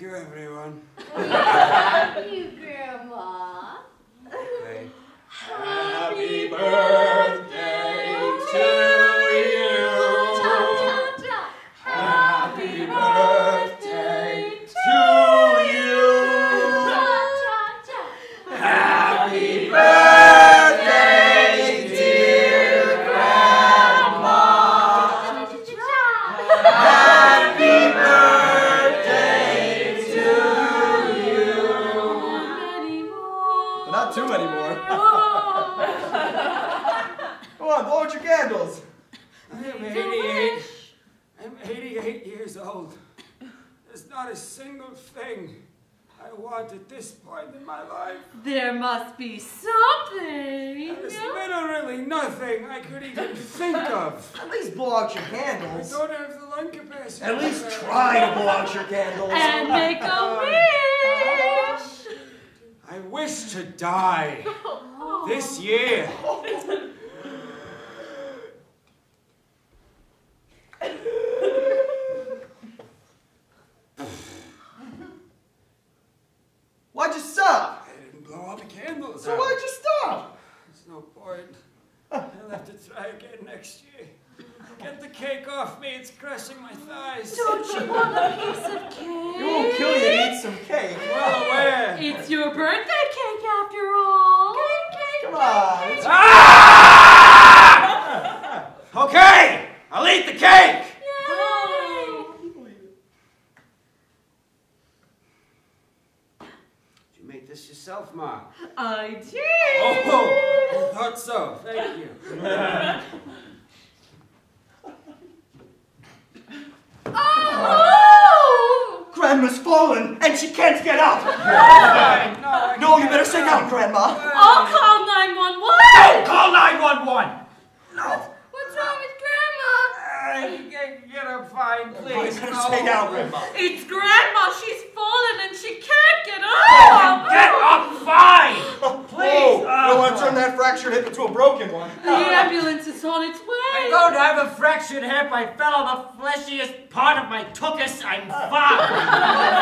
you, everyone. Thank you, Grandma. Okay. Happy birthday to you. Happy birthday to you. Happy birthday, dear Grandma. Happy birthday to you. But not too many more. Come on, blow out your candles. I'm 88. I'm 88 years old. There's not a single thing I want at this point in my life. There must be something. There's literally nothing I could even think of. At least blow out your I candles. don't have the lung capacity. At least try to blow out your candles. And make a wish. I wish to die this year. Why'd you stop? I didn't blow out the candles. So why'd you stop? There's no point. I'll have to try again next year. Get the cake off me, it's crushing my thighs. Don't you want a piece of cake? It won't kill you to eat some cake. Well, where? It's your birthday cake after all. Come on. Okay, I'll eat the cake. Did you make this yourself, Ma? I did. Oh, I thought so. Thank you. Oh! Grandma's fallen, and she can't get up. No, you better sit down, Grandma. I'll call 911. Don't call 911! What's wrong with Grandma? Get her fine, You please. better stay down, Grandma. It's Grandma. She's fallen and she can't get up. Get up fine! Please! You don't want to turn that fractured hip into a broken one. The ambulance is on its I way. don't have a fractured hip. I fell on the fleshiest part of my tuchus. I'm fine.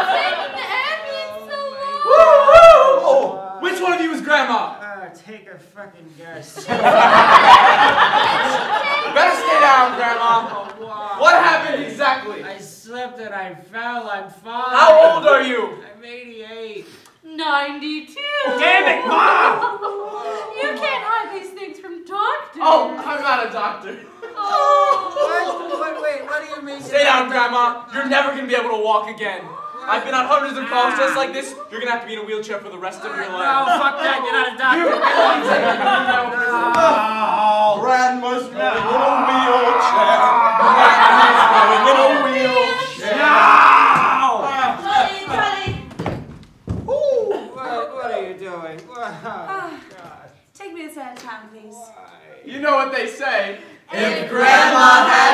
Taking the ambulance so long. Oh, which one of you is Grandma? Take a fucking guess. Better stay down, Grandma. What happened exactly? I slipped and I fell. I'm fine. How old are you? I'm 88. 92. Damn it, Mom! You can't hide these things from doctors. Oh, I'm not a doctor. Wait, what do you mean? Stay down, Grandma. You're never going to be able to walk again. I've been on hundreds of calls just like this. You're going to have to be in a wheelchair for the rest of your life. No, fuck that. You're not a doctor. Grandma's going in a wheelchair. Grandma's going in a wheelchair. What are you doing? Take me to San Town, please. You know what they say. If Grandma had